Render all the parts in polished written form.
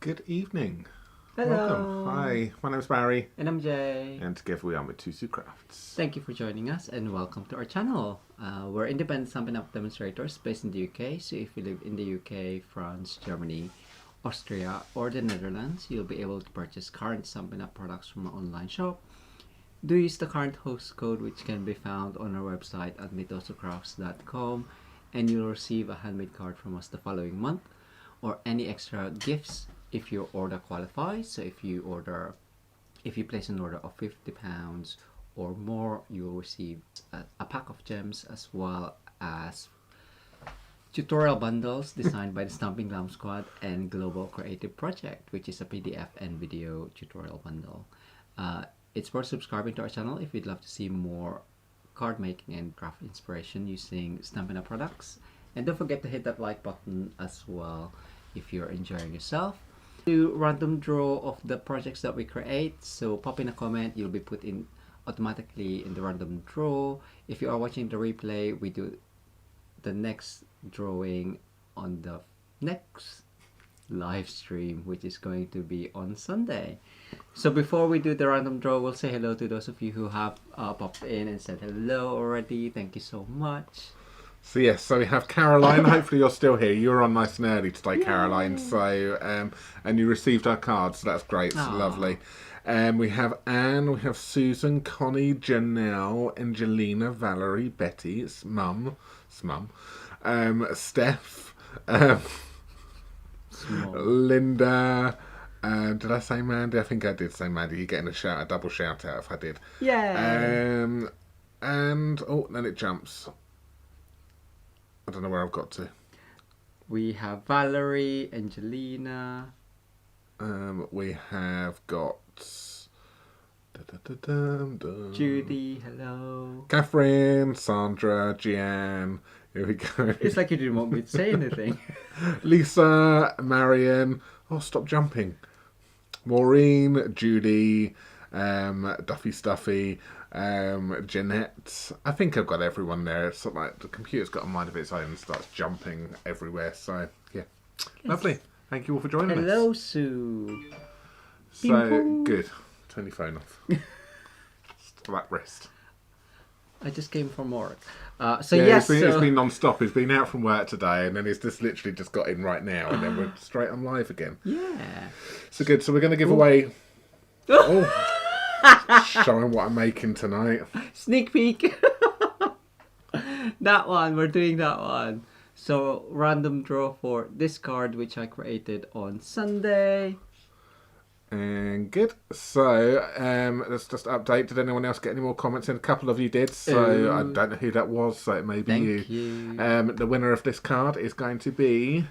Good evening. Hello. Welcome. Hi, my name's Barry. And I'm Jay. And together we are Mitosu Crafts. Thank you for joining us and welcome to our channel. We're independent Stampin' demonstrators based in the UK. So if you live in the UK, France, Germany, Austria, or the Netherlands, you'll be able to purchase current Stampin' products from our online shop. Do use the current host code, which can be found on our website at mitosocrafts.com, and you'll receive a handmade card from us the following month, or any extra gifts if your order qualifies. So if you place an order of £50 or more, you'll receive a pack of gems as well as tutorial bundles designed by the Stampin' Glam Squad and Global Creative Project, which is a PDF and video tutorial bundle. It's worth subscribing to our channel if you'd love to see more card making and craft inspiration using Stampin' products. And don't forget to hit that like button as well if you're enjoying yourself. Do random draw of the projects that we create, so pop in a comment, you'll be put in automatically in the random draw. If you are watching the replay, we do the next drawing on the next live stream, which is going to be on Sunday. So before we do the random draw, we'll say hello to those of you who have popped in and said hello already. Thank you so much. So yes, so we have Caroline. Hopefully you're still here. You were on nice and early today, Caroline. So and you received our card, so that's great. It's lovely. We have Anne, we have Susan, Connie, Janelle, Angelina, Valerie, Betty. It's mum. Steph, Linda. Did I say Mandy? I think I did say Mandy. You're getting a double shout out if I did. Yeah. And oh, then it jumps. I don't know where I've got to. We have Valerie, Angelina. We have got Judy, hello. Catherine, Sandra, Jeanne. Here we go. It's like you didn't want me to say anything. Lisa, Marion. Oh, stop jumping. Maureen, Judy, Duffy Stuffy, Jeanette. I think I've got everyone there. It's sort of like the computer's got a mind of its own and starts jumping everywhere. So yeah, lovely. Thank you all for joining us. Hello, Sue. So good. Turn your phone off. Just that rest. I just came from work. It's been non-stop. He's been out from work today, and then he's just literally just got in right now, and then we're straight on live again. Yeah. So good. So we're going to give away. Showing what I'm making tonight. Sneak peek. That one. We're doing that one. So random draw for this card, which I created on Sunday. And good. So let's just update. Did anyone else get any more comments in? A couple of you did. So I don't know who that was. So it may be Thank you. The winner of this card is going to be.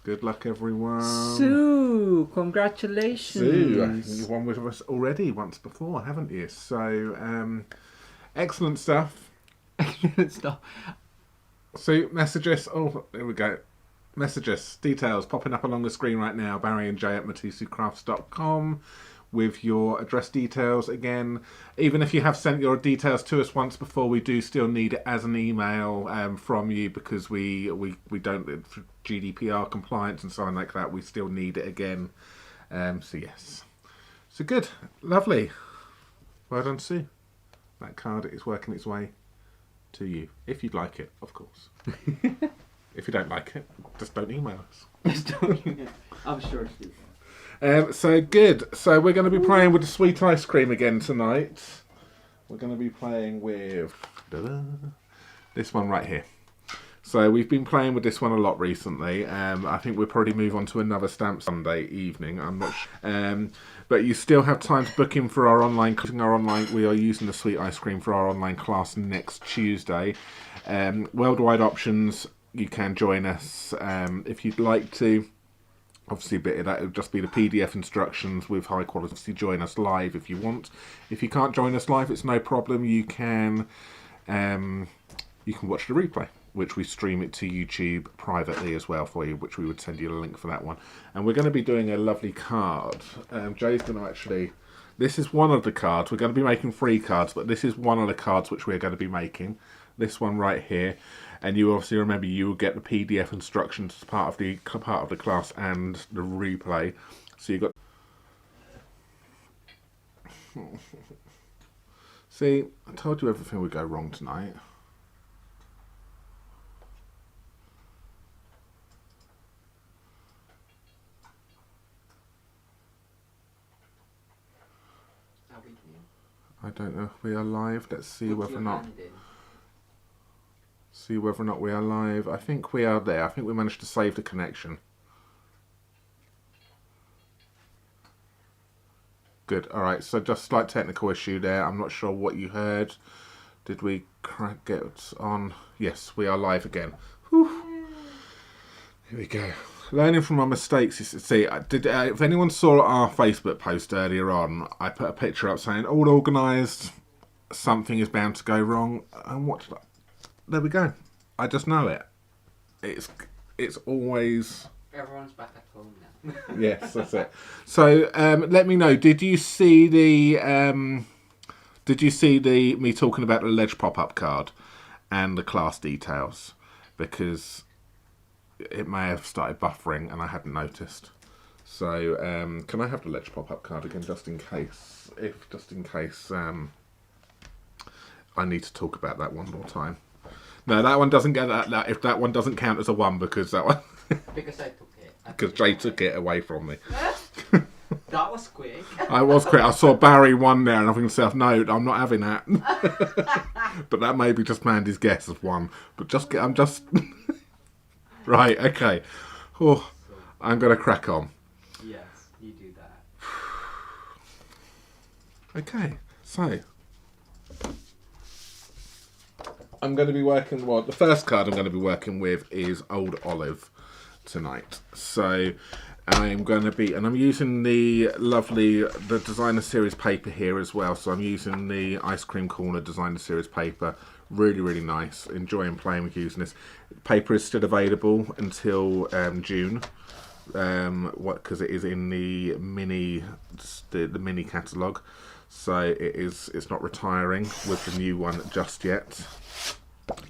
Good luck, everyone. Sue, congratulations. Sue, you've won with us already once before, haven't you? So excellent stuff. Excellent stuff. So message us. Oh, there we go. Message us. Details popping up along the screen right now. Barry and Jay at mitosocrafts.com with your address details. Again, even if you have sent your details to us once before, we do still need it as an email from you because we don't, for GDPR compliance and so on like that, we still need it again. So yes. So good. Lovely. Well done, Sue. That card is working its way to you. If you'd like it, of course. If you don't like it, just don't email us. I'm sure she so good. So we're going to be playing with the sweet ice cream again tonight. We're going to be playing with this one right here. So we've been playing with this one a lot recently. I think we'll probably move on to another Stamp Sunday evening. I'm not sure. But you still have time to book in for our online. We are using the sweet ice cream for our online class next Tuesday. Worldwide options. You can join us if you'd like to. Obviously, a bit of that would just be the PDF instructions with high quality. Obviously, join us live if you want. If you can't join us live, it's no problem. You can watch the replay, which we stream it to YouTube privately as well for you, which we would send you a link for that one. And we're going to be doing a lovely card. Jay's going to actually. This is one of the cards. We're going to be making 3 cards, but this is one of the cards which we're going to be making. This one right here. And you obviously remember you will get the PDF instructions as part of the class and the replay. So you got. See, I told you everything would go wrong tonight. I don't know if we are live. Let's see whether or not. See whether or not we are live. I think we are there. I think we managed to save the connection. Good. All right. So just slight technical issue there. I'm not sure what you heard. Did we get on? Yes, we are live again. Whew. Here we go. Learning from my mistakes. See, if anyone saw our Facebook post earlier on, I put a picture up saying, all organised, something is bound to go wrong. And what did I... There we go. I just know it. It's always... Everyone's back at home now. Yes, that's it. So let me know. Did you see the me talking about the ledge pop-up card and the class details? Because it may have started buffering and I hadn't noticed. So can I have the ledge pop-up card again, just in case? I need to talk about that one more time. No, that one doesn't get that. If that one doesn't count as a 1, because that one. Because I took it. Because Jay took it away from me. That was quick. I was quick. I saw Barry 1 there, and I'm thinking to myself, no, I'm not having that. But that may be just Mandy's guess of 1. But I'm just. Right. Okay. Oh, I'm gonna crack on. Yes, you do that. Okay. So. I'm going to be working, well, the first card I'm going to be working with is Old Olive tonight. So I'm going to be, and I'm using the Designer Series paper here as well. So I'm using the Ice Cream Corner Designer Series paper. Really, really nice. Enjoying playing with using this. Paper is still available until June. Because it is in the mini catalogue. So it's not retiring with the new one just yet.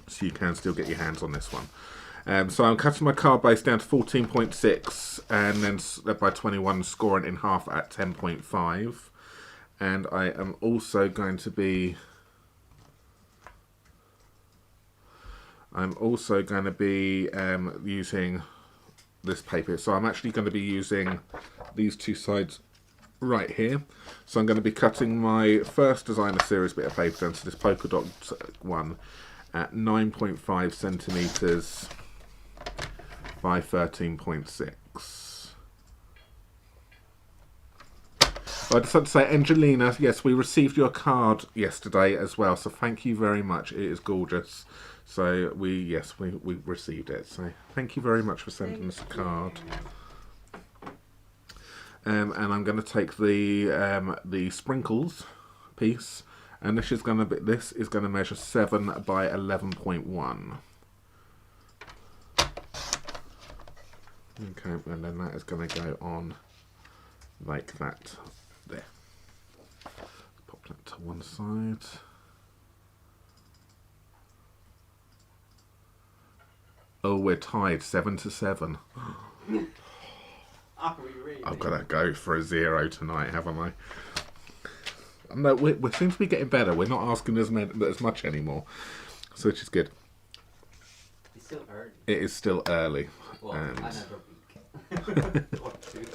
So you can still get your hands on this one. So I'm cutting my card base down to 14.6 and then by 21, scoring in half at 10.5. And I am also going to be using this paper. So I'm actually going to be using these two sides right here. So I'm going to be cutting my first Designer Series bit of paper down to this polka dot one at 9.5 centimeters by 13.6. I just had to say, Angelina, yes, we received your card yesterday as well, so thank you very much. It is gorgeous. So we received it. So thank you very much for sending us a card. And I'm going to take the sprinkles piece, and this is going to measure 7 by 11.1. Okay, and then that is going to go on like that. There. Pop that to one side. Oh, we're tied 7-7. Are we really? I've got to go for a 0 tonight, haven't I? No, we seem to be getting better. We're not asking as much anymore, so which is good. It's still early. It is still early. Well, another week. Or 2.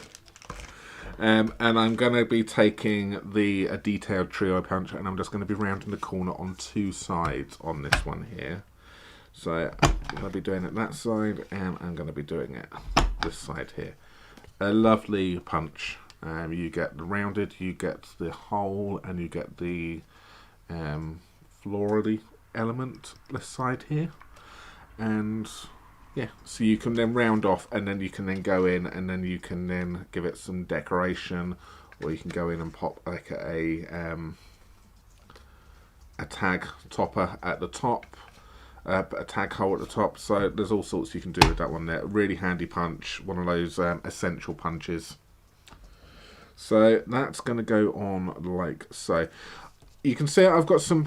And I'm going to be taking the detailed trio punch, and I'm just going to be rounding the corner on 2 sides on this one here. So I'll be doing it that side, and I'm going to be doing it this side here. A lovely punch. You get the rounded, you get the hole, and you get the florally element this side here. And yeah, so you can then round off, and then you can then go in, and then you can then give it some decoration, or you can go in and pop like a tag topper at the top. A tag hole at the top, so there's all sorts you can do with that one there. Really handy punch, one of those essential punches. So that's going to go on like so. You can see I've got some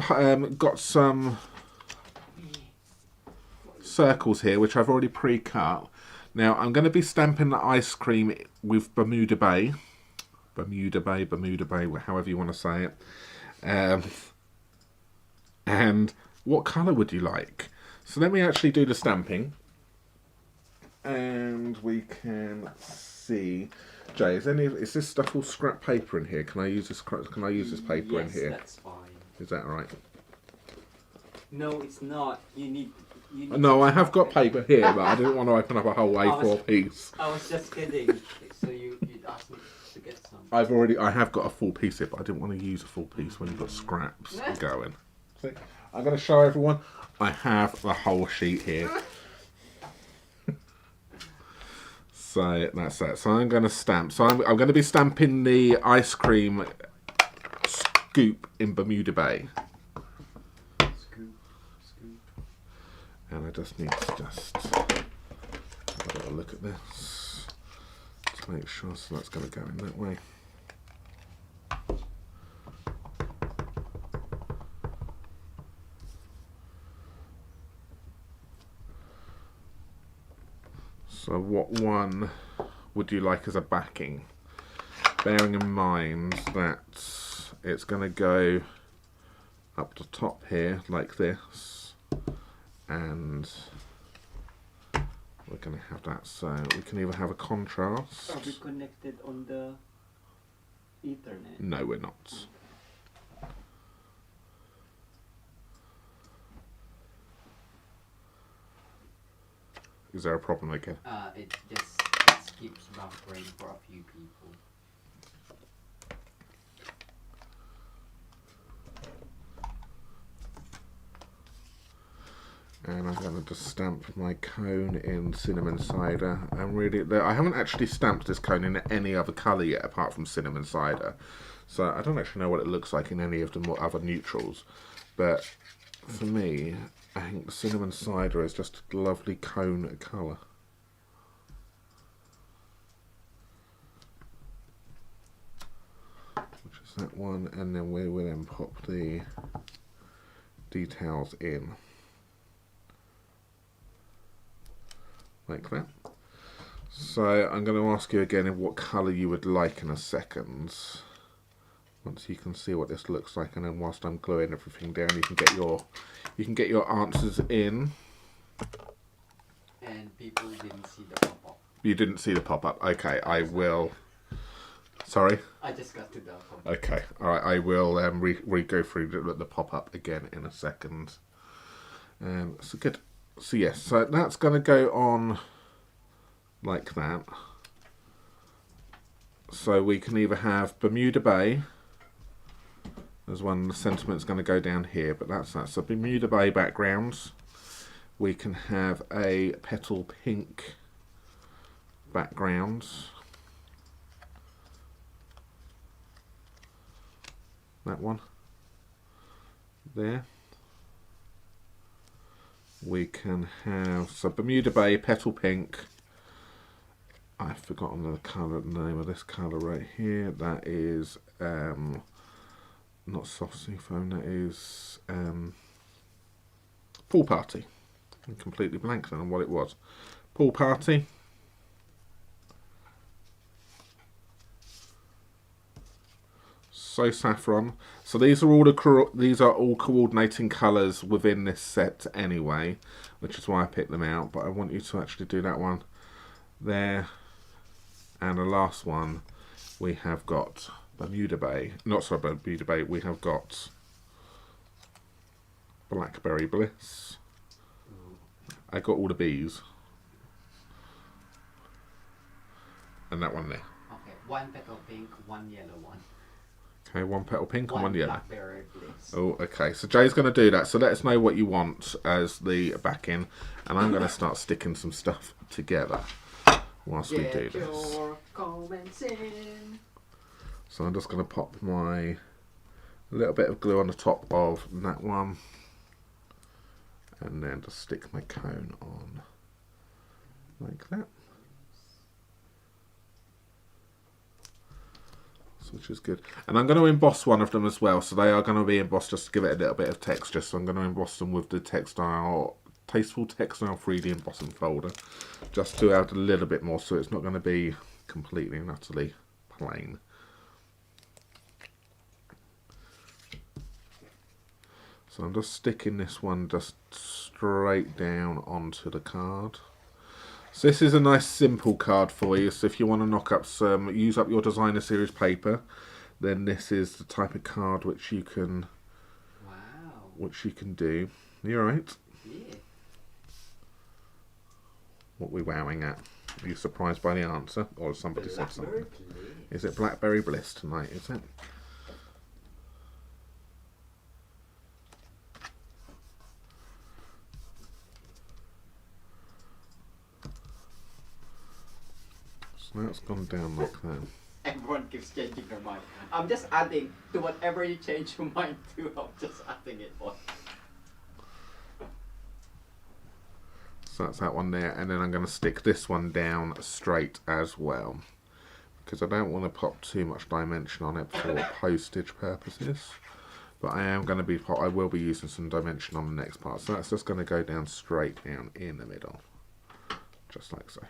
circles here, which I've already pre-cut. Now I'm going to be stamping the ice cream with Bermuda Bay, however you want to say it. And what colour would you like? So let me actually do the stamping, and we can see. Jay, is this stuff all scrap paper in here? Can I use this? Can I use this paper in here? Yes, that's fine. Is that right? No, it's not. You need no, I have got paper here, but I didn't want to open up a whole A4 piece. I was just kidding. So you'd ask me to get some. I have got a full piece here, but I didn't want to use a full piece when you've got scraps going. See, I'm going to show everyone. I have the whole sheet here. So that's that. So I'm going to stamp. So I'm going to be stamping the ice cream scoop in Bermuda Bay. Scoop. And I just need to have a little look at this to make sure. So that's going to go in that way. So what one would you like as a backing? Bearing in mind that it's going to go up the top here like this, and we're going to have that, so we can either have a contrast. Are we connected on the Ethernet? No, we're not. Is there a problem again? It keeps buffering for a few people. And I'm going to just stamp my cone in cinnamon cider. I haven't actually stamped this cone in any other colour yet apart from cinnamon cider. So I don't actually know what it looks like in any of the other neutrals. But for me, I think the cinnamon cider is just a lovely cone colour. Which is that one, and then we will then pop the details in. Like that. So I'm going to ask you again what colour you would like in a second. Once you can see what this looks like, and then whilst I'm gluing everything down, you can get your answers in. And people didn't see the pop-up. You didn't see the pop-up. Okay, I will. Sorry. I just got to the pop-up. Okay, all right. I will go through the pop-up again in a second. So good. So yes, so that's going to go on like that. So we can either have Bermuda Bay. There's one, the sentiment's going to go down here, but that's that. So Bermuda Bay backgrounds. We can have a petal pink background. That one. There. We can have, so Bermuda Bay, petal pink. I've forgotten the colour, the name of this colour right here. That is not soft seafoam, that is Pool Party. I'm completely blank on what it was. Pool Party. So saffron. So these are all coordinating colours within this set anyway, which is why I picked them out. But I want you to actually do that one there, and the last one we have got Bermuda Bay. Not sorry, Bermuda Bay. We have got Blackberry Bliss. I got all the bees, and that one there. Okay, one petal pink, one yellow one. Okay, one petal pink and one yellow. Blackberry Bliss. Oh, okay. So Jay's going to do that. So let us know what you want as the backing, and I'm going to start sticking some stuff together whilst we do this. Your comments in. So I'm just going to pop a little bit of glue on the top of that one, and then just stick my cone on like that. Which is good. And I'm going to emboss one of them as well. So they are going to be embossed just to give it a little bit of texture. So I'm going to emboss them with the textile Tasteful Textile 3D embossing folder, just to add a little bit more, so it's not going to be completely and utterly plain. So I'm just sticking this one just straight down onto the card. So this is a nice simple card for you. So if you want to knock up use up your designer series paper, then this is the type of card which you can, do. You're right. Yeah. What are we wowing at? Are you surprised by the answer, or somebody said something? Is it Blackberry Bliss tonight? Is it? So that's gone down like that. Everyone keeps changing their mind. I'm just adding to whatever you change your mind to. I'm just adding it on. So that's that one there, and then I'm going to stick this one down straight as well, because I don't want to pop too much dimension on it for postage purposes. But I will be using some dimension on the next part. So that's just going to go down straight down in the middle, just like so.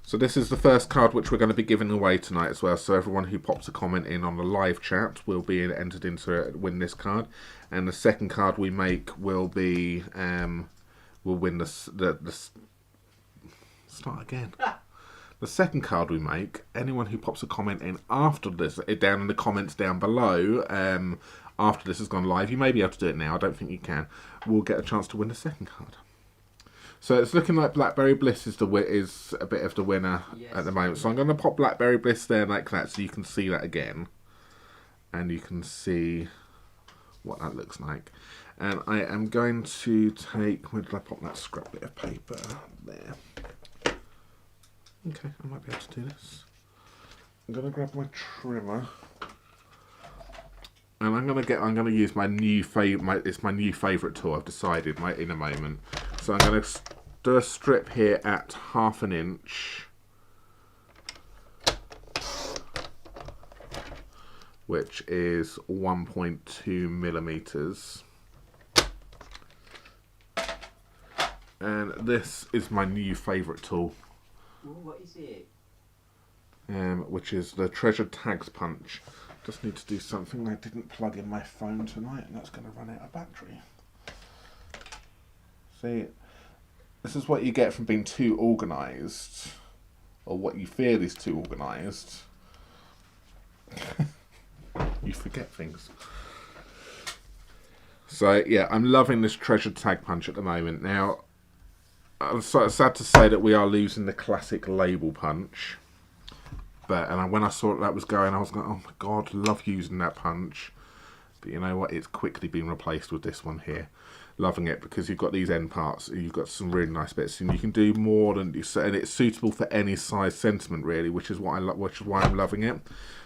So this is the first card which we're going to be giving away tonight as well. So everyone who pops a comment in on the live chat will be entered into it, win this card. And the second card we make will be will win the start again. The second card we make, anyone who pops a comment in after this, down in the comments down below, after this has gone live, you may be able to do it now. I don't think you can. Will get a chance to win the second card. So it's looking like Blackberry Bliss is a bit of the winner at the moment. So I'm going to pop Blackberry Bliss there like that, so you can see that again, and you can see what that looks like. And I am going to take, where did I pop that scrap bit of paper? There. Okay, I might be able to do this. I'm going to grab my trimmer, and I'm going to use my new it's my new favourite tool. I've decided in a moment. So I'm going to do a strip here at 1/2 inch, which is 1.2 millimeters. And this is my new favourite tool. Ooh, what is it? Which is the Treasured Tags Punch. Just need to do something. I didn't plug in my phone tonight, and that's going to run out of battery. See, this is what you get from being too organised, or what you feel is too organised. You forget things. So yeah, I'm loving this Treasured Tag Punch at the moment. Now, I'm so sad to say that we are losing the classic label punch. But when I saw that was going, I was going, oh my god, love using that punch. But you know what? It's quickly been replaced with this one here. Loving it, because you've got these end parts, you've got some really nice bits, and you can do more than you say, and it's suitable for any size sentiment really, which is what which is why I'm loving it.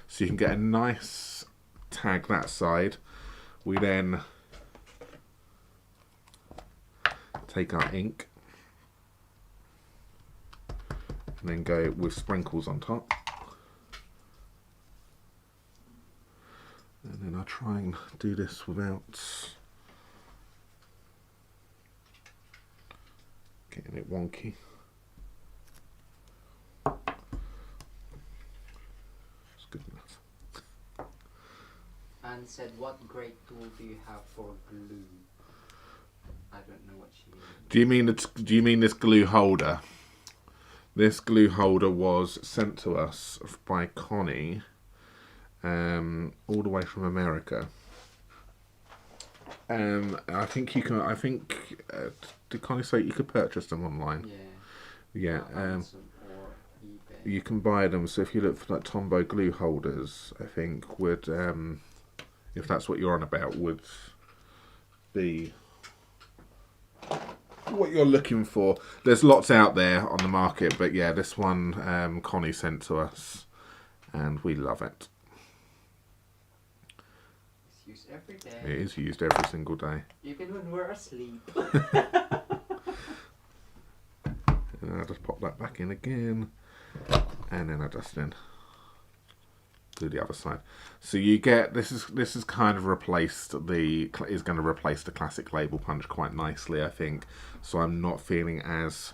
So you can get a nice tag that side. We then take our ink and then go with sprinkles on top. And then I try and do this without getting it wonky. It's good enough. Anne said, what great tool do you have for glue? I don't know what she means. Do you mean this glue holder? This glue holder was sent to us by Connie, all the way from America. I think you can. I think did Connie say you could purchase them online? Yeah. Yeah. Amazon or eBay. You can buy them. So if you look for like Tombow glue holders, I think would, if that's what you're on about, would be what you're looking for. There's lots out there on the market, but yeah, this one Connie sent to us, and we love it. It's used every day. It is used every single day. Even when we're asleep. And then I just pop that back in again, and then I just then do the other side. So you get this is kind of replaced is going to replace the classic label punch quite nicely, I think. So I'm not feeling as,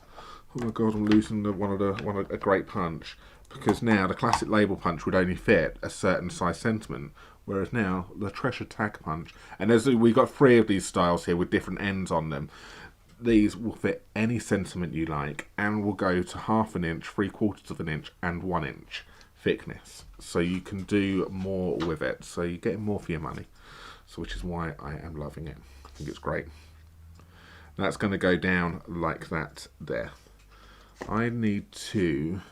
oh my god, I'm losing a great punch, because now the classic label punch would only fit a certain size sentiment, whereas now the treasure tag punch, and we've got 3 of these styles here with different ends on them. These will fit any sentiment you like, and will go to 1/2 inch, 3/4 of an inch, and 1 inch thickness. So you can do more with it. So you're getting more for your money. So which is why I am loving it. I think it's great. That's going to go down like that there. I need to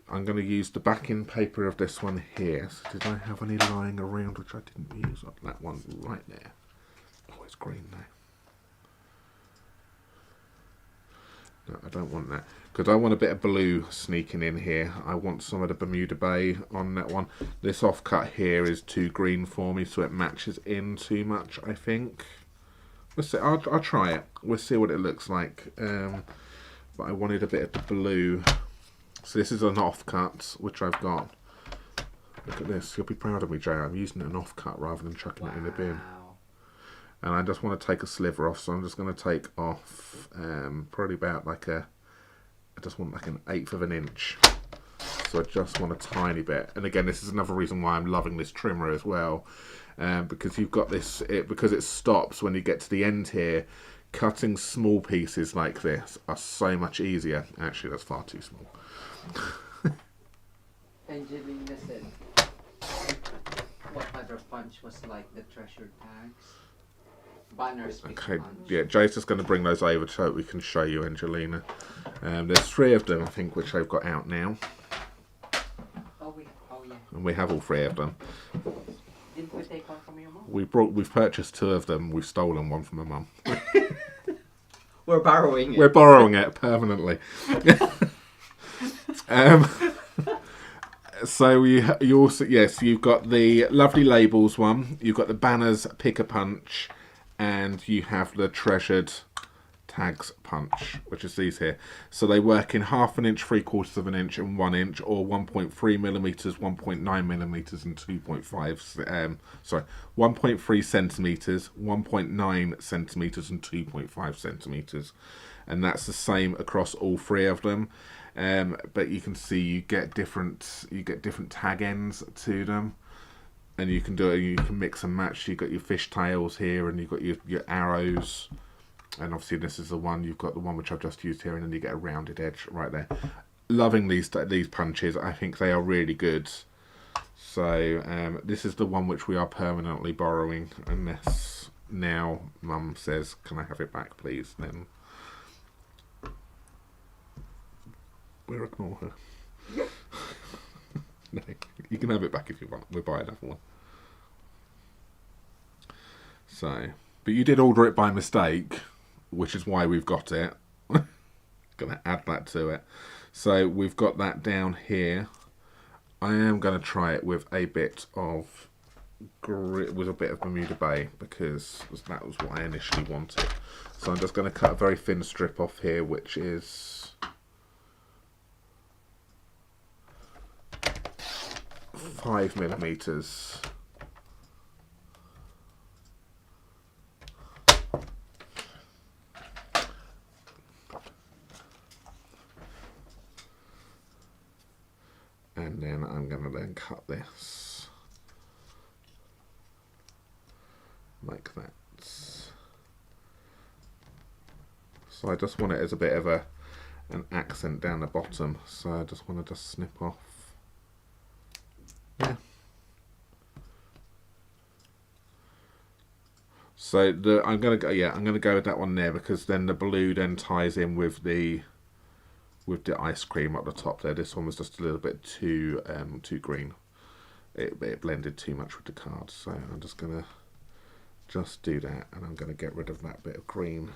I'm going to use the backing paper of this one here. So did I have any lying around which I didn't use? That one right there. Oh, it's green now. No, I don't want that, because I want a bit of blue sneaking in here. I want some of the Bermuda Bay on that one. This offcut here is too green for me, so it matches in too much, I think. We'll see. I'll try it. We'll see what it looks like. But I wanted a bit of the blue. So this is an offcut, which I've got. Look at this. You'll be proud of me, Jay. I'm using an offcut rather than chucking it in the bin. And I just want to take a sliver off, so I'm just going to take off probably about like I just want like 1/8 of an inch. So I just want a tiny bit. And again, this is another reason why I'm loving this trimmer as well. Because you've got this, because it stops when you get to the end here. Cutting small pieces like this are so much easier. Actually, that's far too small. Angelina said, what other punch was like the treasure tags? Banners. Okay, yeah, Jay's just going to bring those over so we can show you, Angelina. There's 3 of them, I think, which I've got out now. Oh yeah. And we have all 3 of them. Didn't we take one from your mom? We've purchased 2 of them. We've stolen one from my mum. We're borrowing it. We're borrowing it permanently. So you also, yes, you've got the lovely labels one. You've got the banners pick a punch, and you have the treasured tags punch, which is these here. So they work in 1/2 inch, 3/4 of an inch, and 1 inch, or 1.3 millimeters, 1.9 millimeters, and 1.3 centimeters, 1.9 centimeters, and 2.5 centimeters, and that's the same across all 3 of them. But you can see you get different tag ends to them, and you can mix and match. You've got your fish tails here, and you've got your arrows. And obviously this is the one, you've got the one which I've just used here, and then you get a rounded edge right there. Loving these punches. I think they are really good. So this is the one which we are permanently borrowing, unless now Mum says, can I have it back please, then we'll ignore her. No, you can have it back if you want. We'll buy another one. So, but you did order it by mistake, which is why we've got it. Gonna add that to it. So we've got that down here. I am gonna try it with a bit of Bermuda Bay, because that was what I initially wanted. So I'm just gonna cut a very thin strip off here, which is 5 millimeters. And then I'm going to then cut this like that. So I just want it as a bit of an accent down the bottom. So I just want to just snip off. Yeah. So I'm going to go with that one there, because then the blue then ties in with the ice cream at the top there. This one was just a little bit too green. It blended too much with the card, so I'm just gonna do that, and I'm gonna get rid of that bit of green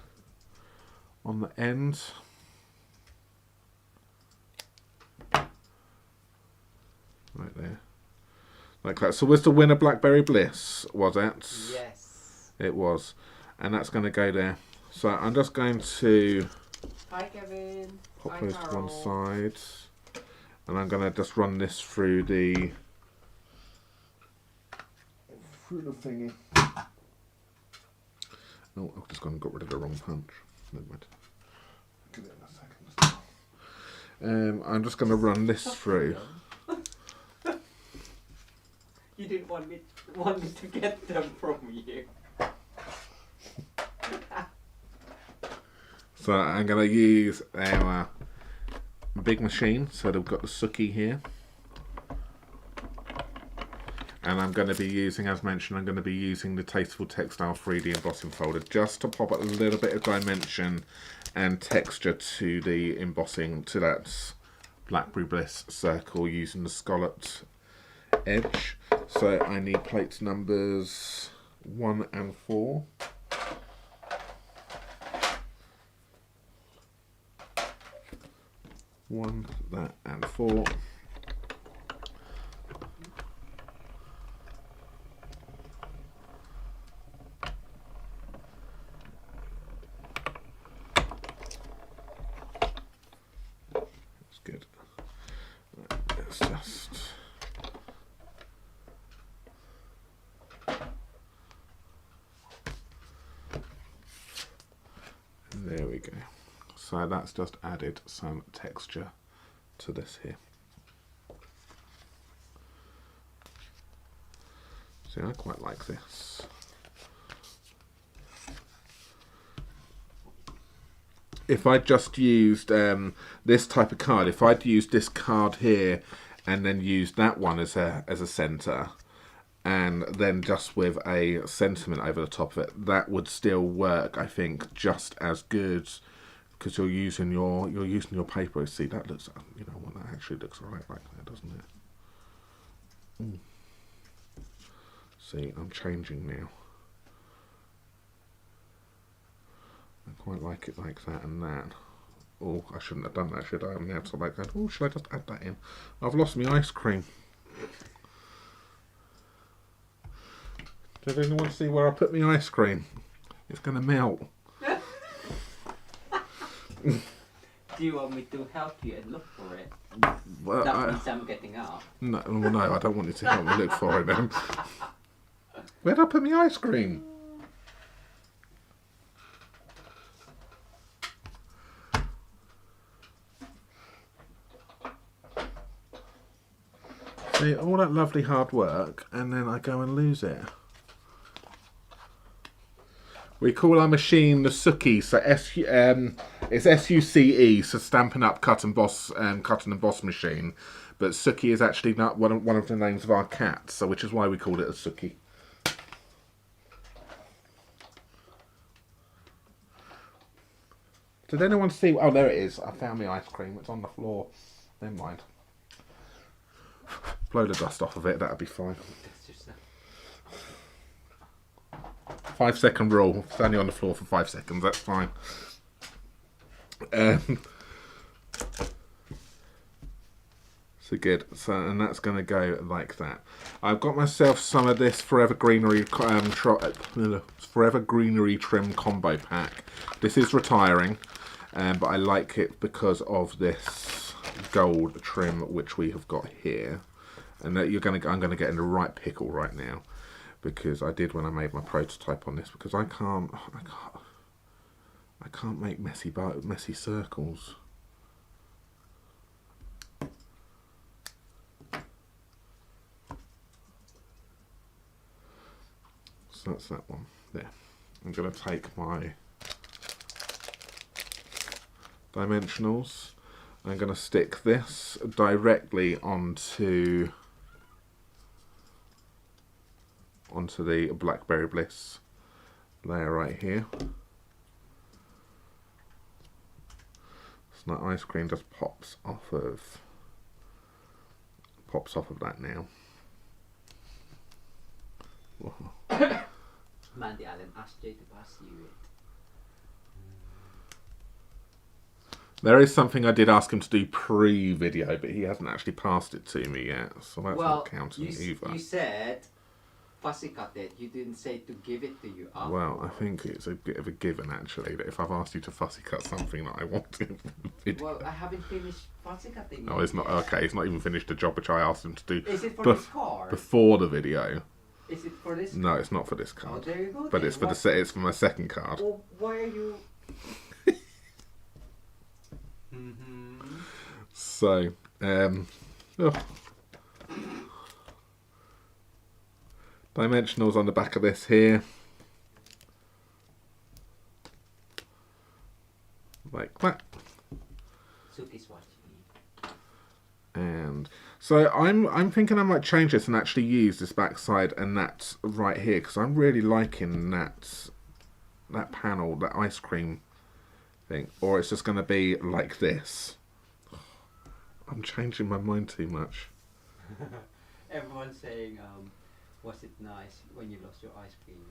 on the end. Right there. Like that. So was the winner Blackberry Bliss? Was it? Yes. It was. And that's going to go there. So I'm just going to Hi, Kevin. pop Hi, those to one Carol. side. And I'm going to just run this through the thingy. Oh, I've just gone and got rid of the wrong punch. Never mind. Give it in a second. I'm just going to run this through. You didn't want me to get them from you. So I'm going to use our big machine. So they've got the Suki here. And I'm going to be using, as mentioned, I'm going to be using the Tasteful Textile 3D embossing folder just to pop a little bit of dimension and texture to the embossing, to that Blackberry Bliss circle using the scalloped edge. So I need plates numbers 1 and 4. One, that, and 4. That's good. Let's just... There we go. So that's just added some texture to this here. See, I quite like this. If I just used this type of card, if I'd used this card here and then used that one as a centre, and then just with a sentiment over the top of it, that would still work, I think, just as good, because you're using your paper. See, that looks, you know what, that actually looks right like that, doesn't it? Mm. See, I'm changing now. I quite like it like that and that. Oh, I shouldn't have done that, should I? I'm now to like that. Oh, should I just add that in? I've lost my ice cream. Did anyone see where I put my ice cream? It's going to melt. Do you want me to help you and look for it? Well, That means I'm getting out. No, well, no, I don't want you to help me look for it then. Where did I put my ice cream? See, all that lovely hard work, and then I go and lose it. We call our machine the Suki, so it's S-U-C-E, so Stampin' Up cut and emboss machine. But Suki is actually not one of the names of our cat, so which is why we called it a Suki. Did anyone see? Oh, there it is. I found my ice cream. It's on the floor. Never mind. Blow the dust off of it. That'll be fine. 5-second rule. It's only on the floor for 5 seconds. That's fine. So good. So, and that's going to go like that. I've got myself some of this Forever Greenery Trim Combo Pack. This is retiring, but I like it because of this gold trim which we have got here. And that I'm going to get in the right pickle right now, because I did when I made my prototype on this, because I can't make messy circles. So that's that one there. I'm going to take my dimensionals. I'm going to stick this directly onto the Blackberry Bliss layer right here. So that ice cream just pops off of that now. Whoa. Mandy Allen asked Jay to pass you it. There is something I did ask him to do pre-video, but he hasn't actually passed it to me yet, so that's not counting either. You said fussy cut it. You didn't say to give it to you afterwards. Well, I think it's a bit of a given, actually, that if I've asked you to fussy cut something that I wanted for the video... Well, I haven't finished fussy cutting yet. Oh, it's not... Okay, he's not even finished the job which I asked him to do... Is it for this card? Before the video. Is it for this card? No, it's not for this card. Oh, there you go. But it's for it's for my second card. Well, why are you... So, dimensionals on the back of this here. Like that. Suki's watching. And so I'm thinking I might change this and actually use this back side and that right here, because I'm really liking that panel, that ice cream thing. Or it's just going to be like this. I'm changing my mind too much. Everyone's saying, was it nice when you lost your ice cream?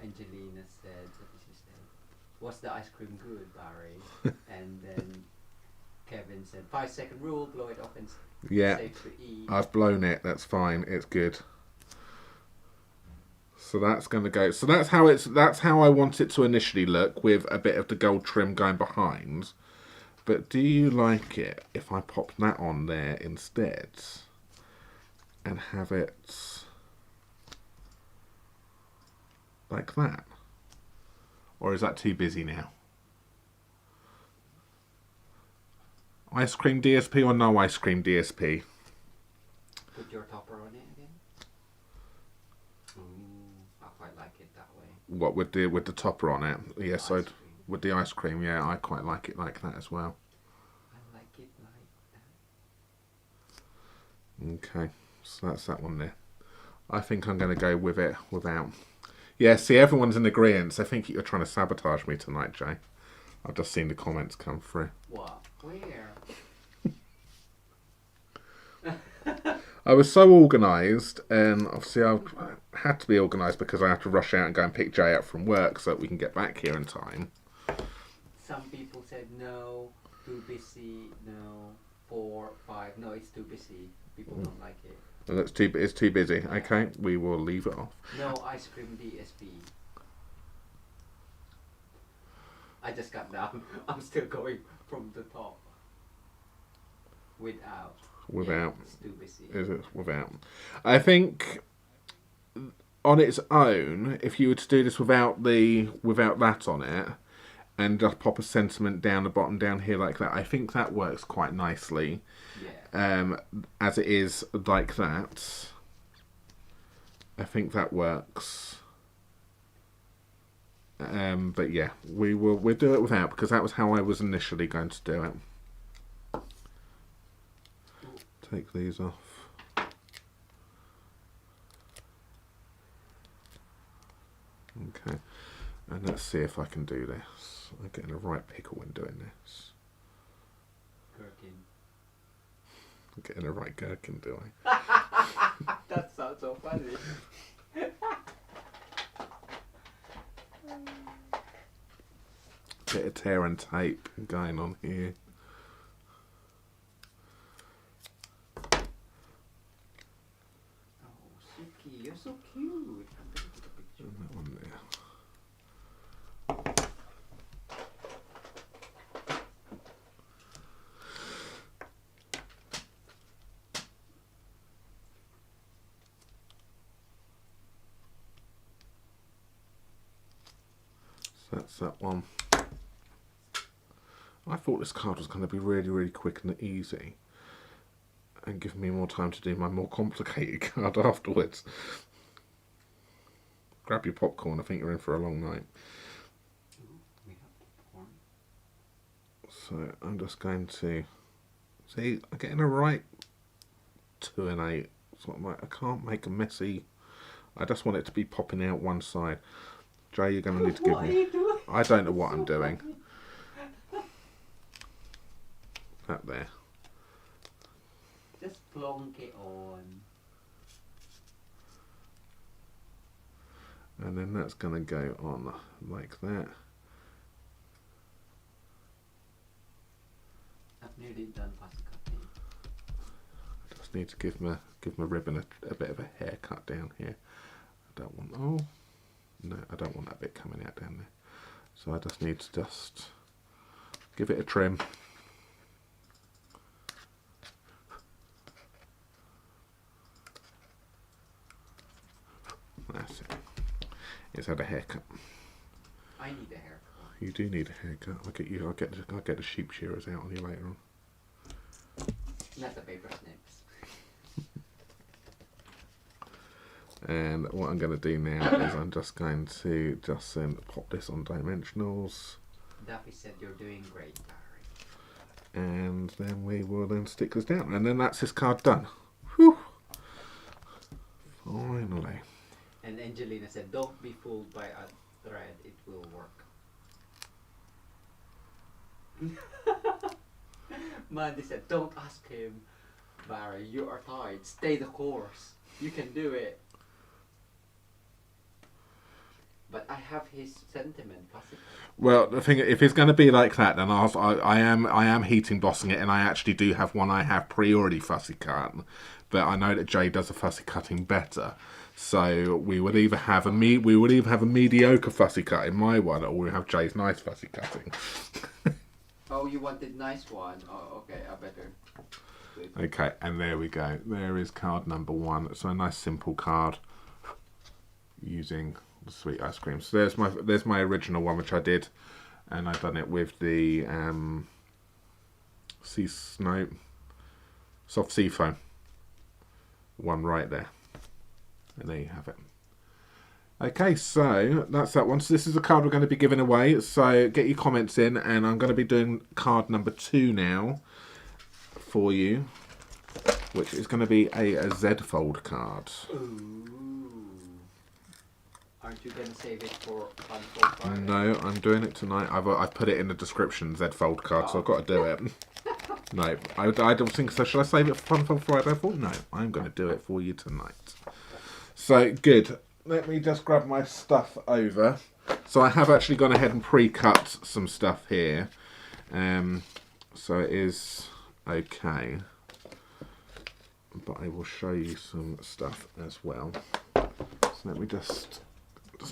Angelina said, what did she say? Was the ice cream good, Barry? And then Kevin said, 5-second rule, blow it off and safe to eat. I've blown it, that's fine, it's good. So that's going to go. So that's how I want it to initially look, with a bit of the gold trim going behind. But do you like it if I pop that on there instead and have it like that? Or is that too busy now? Ice cream DSP or no ice cream DSP? Put your topper on it again. I quite like it that way. What, with the topper on it? Yes, with the ice cream, yeah, I quite like it like that as well. I like it like that. Okay, so that's that one there. I think I'm going to go with it without. Yeah, see, everyone's in agreement. I think you're trying to sabotage me tonight, Jay. I've just seen the comments come through. What? Where? I was so organised, and obviously I had to be organised because I have to rush out and go and pick Jay up from work so that we can get back here in time. Some people said no, too busy, no, 4, 5, no, it's too busy. People don't like it. And it's too busy. Okay, we will leave it off. No ice cream DSP. I just got down. I'm still going from the top. Without. Yeah, it's too busy. Is it without? I think on its own, if you were to do this without that on it, and just pop a sentiment down the bottom down here like that, I think that works quite nicely. Yeah. As it is like that, I think that works. But yeah, we'll do it without, because that was how I was initially going to do it. Take these off. Okay, and let's see if I can do this. I'm getting a right pickle when doing this. Gherkin. I'm getting a right gherkin, do I? That sounds so funny. Bit of tear and tape going on here. Suki, you're so cute. I'm gonna take a picture. And that one there. So that's that one. I thought this card was going to be really, really quick and easy, and give me more time to do my more complicated card afterwards. Grab your popcorn, I think you're in for a long night. Ooh, we have popcorn. So I'm just going to, see, I'm getting a right 2 and 8. So I'm like, I can't make a messy, I just want it to be popping out one side. Jay, you're going to need to give What me, are you doing? I don't know what So I'm doing. funny. That there. Just plonk it on. And then that's going to go on like that. fussy cutting. I just need to give my ribbon a bit of a haircut down here. I don't want, oh, no, I don't want that bit coming out down there. So I just need to just give it a trim. That's it. It's had a haircut. I need a haircut. You do need a haircut. I'll get you. I'll get the sheep shearers out on you later on. Not the paper snips. And what I'm going to do now is I'm just going to just pop this on dimensionals. Duffy said you're doing great, Barry. And then we will then stick this down, and then that's this card done. Whew. Finally. And Angelina said, "Don't be fooled by a thread; it will work." Mandy said, "Don't ask him, Barry. You are tired. Stay the course. You can do it." But I have his sentiment, possibly. Well, the thing, if it's going to be like that, then I am heating bossing it, and I actually do have one I have already fussy cut, but I know that Jay does a fussy cutting better. So we would either have a mediocre fussy cut in my one, or we have Jay's nice fussy cutting. Oh, you wanted nice one. Oh, okay. I better. Okay, and there we go. There is card number 1. So a nice simple card using the sweet ice cream. So there's my original one, which I did, and I've done it with the soft sea foam one right there, and there you have it. Okay, so that's that one. So this is the card we're going to be giving away. So get your comments in, and I'm going to be doing card number 2 now for you, which is going to be a Z fold card. Ooh. Aren't you going to save it for Unfold Friday? No, I'm doing it tonight. I've put it in the description, Z fold card, so I've got to do it. No, I don't think so. Should I save it for Unfold Friday? I thought, no, I'm going to do it for you tonight. So, good. Let me just grab my stuff over. So I have actually gone ahead and pre-cut some stuff here. So it is okay. But I will show you some stuff as well. So let me just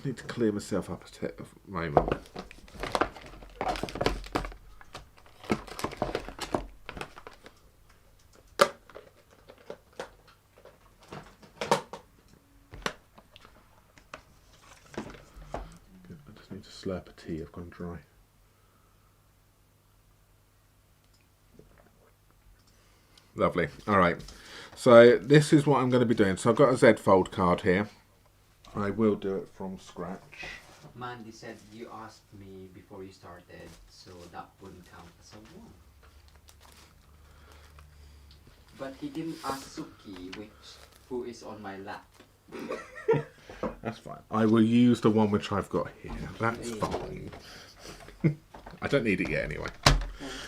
need to clear myself up a moment. I just need to slurp a tea, I've gone dry. Lovely. Alright, so this is what I'm going to be doing. So I've got a Z fold card here. I will do it from scratch. Mandy said you asked me before you started, so that wouldn't count as a 1. But he didn't ask Suki, who is on my lap. That's fine. I will use the one which I've got here. That's fine. I don't need it yet anyway.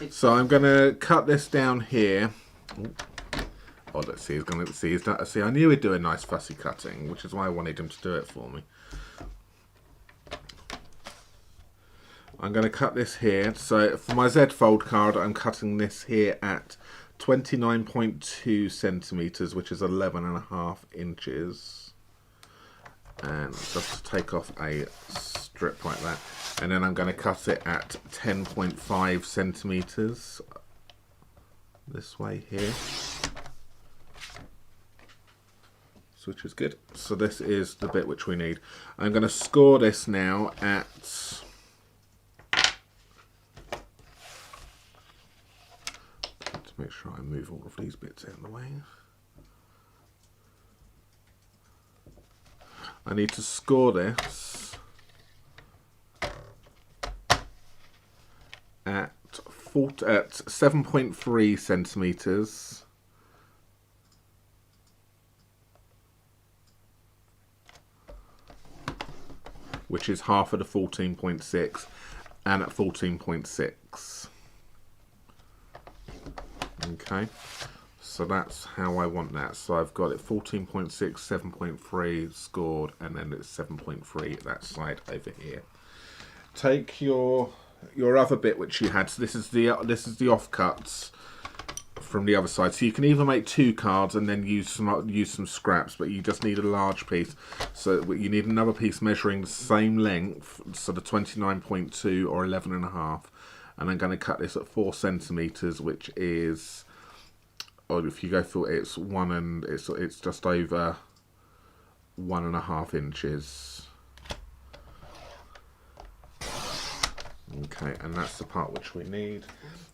So I'm going to cut this down here. Oh, let's see. He's going to see. See, I knew he'd do a nice fussy cutting, which is why I wanted him to do it for me. I'm going to cut this here. So for my Z fold card, I'm cutting this here at 29.2 centimeters, which is 11.5 inches. And just take off a strip like that. And then I'm going to cut it at 10.5 centimeters. This way here. Which is good. So this is the bit which we need. I'm going to score this now at to make sure I move all of these bits out of the way. I need to score this at 7.3 centimeters. Which is half of the 14.6, and at 14.6. Okay, so that's how I want that. So I've got it 14.6, 7.3 scored, and then it's 7.3 that side over here. Take your other bit which you had. So this is the offcuts from the other side. So you can either make 2 cards and then use some scraps, but you just need a large piece. So you need another piece measuring the same length, so the 29.2 or 11.5. And I'm going to cut this at 4 centimeters, which is, or if you go for it, it's just over 1.5 inches. Okay, and that's the part which we need.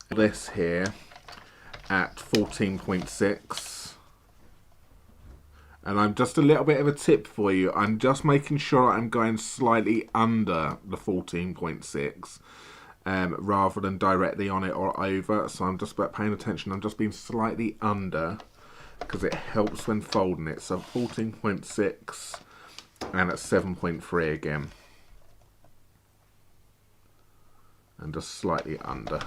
This here at 14.6, and I'm just a little bit of a tip for you. I'm just making sure I'm going slightly under the 14.6 rather than directly on it or over. So I'm just about paying attention. I'm just being slightly under because it helps when folding it. So 14.6 and at 7.3 again. And just slightly under.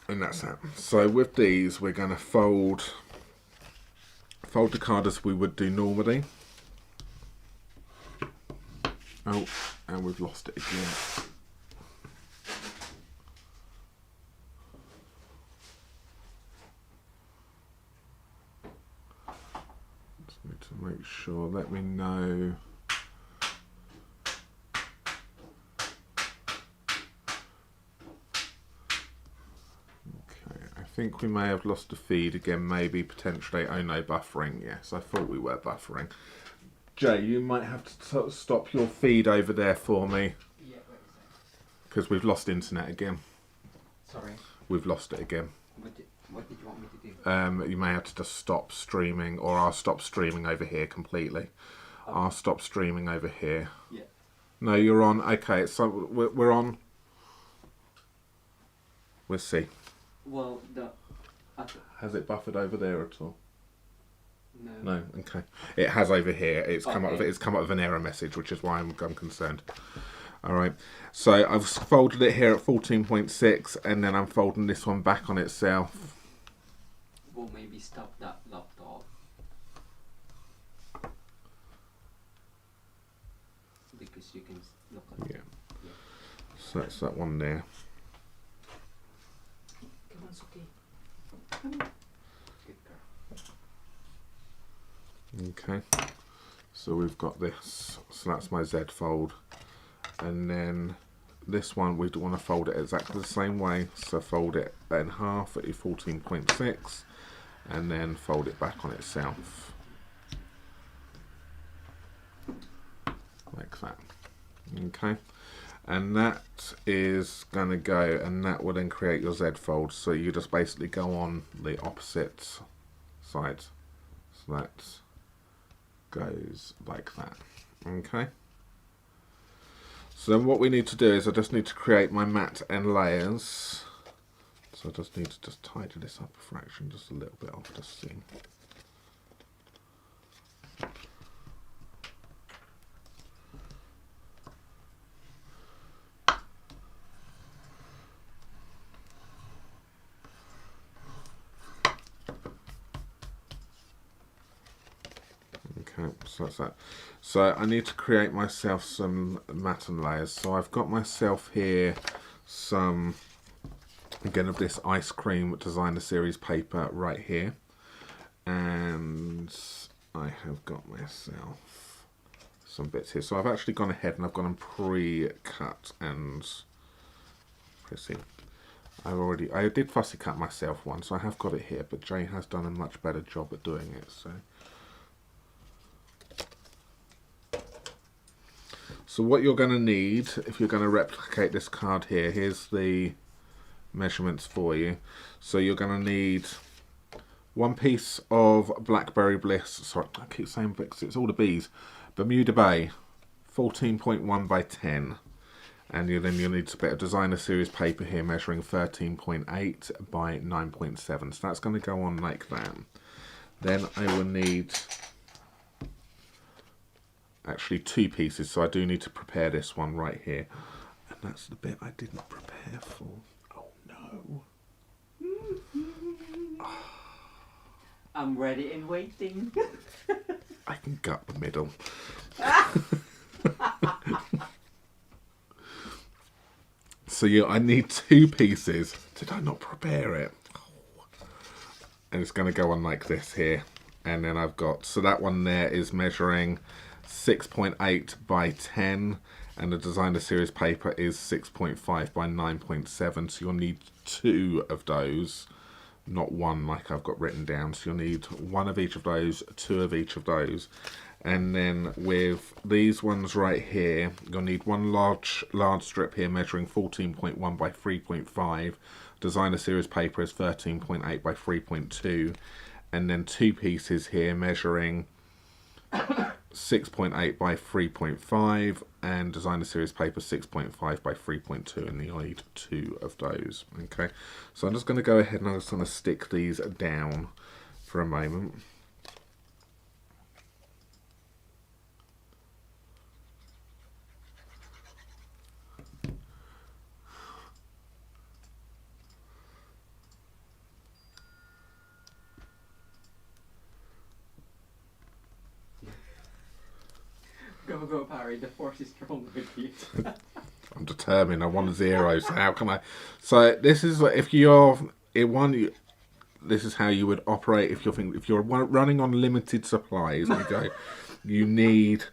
And that's that. So with these, we're going to fold the card as we would do normally. Oh, and we've lost it again. Need to make sure, let me know. Okay, I think we may have lost the feed again, maybe, potentially. Oh no, buffering, yes, I thought we were buffering. Jay, you might have to stop your feed over there for me. Yeah, wait a second. Because we've lost internet again. Sorry. We've lost it again. What did you want me to do? You may have to just stop streaming, or I'll stop streaming over here completely. Okay. I'll stop streaming over here. Yeah. No, you're on. Okay, so we're on. We'll see. Well, has it buffered over there at all? No. No. Okay. It has over here. It's come up. Okay. It's come up with an error message, which is why I'm concerned. All right. So I've folded it here at 14.6, and then I'm folding this one back on itself. We'll maybe stop that laptop. Because you can look at Yeah. So that's that one there. Come on, Suki. Come on. Good girl. Okay. So we've got this. So that's my Z fold. And then this one, we want to fold it exactly the same way. So fold it in half at 14.6 and then fold it back on itself. Like that. Okay. And that is going to go, and that will then create your Z fold. So you just basically go on the opposite sides. So that goes like that. Okay. So then what we need to do is I just need to create my mat and layers. So I just need to just tidy this up a fraction, just a little bit off the seam. Okay, so that's that. So I need to create myself some mat and layers. So I've got myself here some, again, of this ice cream designer series paper right here. And I have got myself some bits here. So I've actually gone ahead and I've got them pre-cut and pressing. I did fussy cut myself one, so I have got it here, but Jay has done a much better job at doing it, so. So what you're going to need, if you're going to replicate this card here, here's the measurements for you. So you're going to need one piece of Blackberry Bliss, sorry, I keep saying because it's all the B's, Bermuda Bay, 14.1 by 10. And then you'll need a bit of designer series paper here measuring 13.8 by 9.7. So that's going to go on like that. Then I will need actually 2 pieces, so I do need to prepare this one right here. And that's the bit I didn't prepare for. Oh no. I'm ready and waiting. I can gut the middle. So I need 2 pieces. Did I not prepare it? And it's going to go on like this here. And then I've got, so that one there is measuring 6.8 by 10. And the designer series paper is 6.5 by 9.7. So you'll need 2 of those, not 1 like I've got written down. So you'll need 1 of each of those, 2 of each of those. And then with these ones right here, you'll need 1 large strip here measuring 14.1 by 3.5. Designer series paper is 13.8 by 3.2. And then 2 pieces here measuring 6.8 by 3.5, and designer series paper 6.5 by 3.2, and you'll need 2 of those. Okay, so I'm just going to go ahead and I'm just going to stick these down for a moment. Go, Parry. The force is strong with you. I'm determined. I want a 0. So how can I? So this is if you're this is how you would operate if you're running on limited supplies. And you go, you need.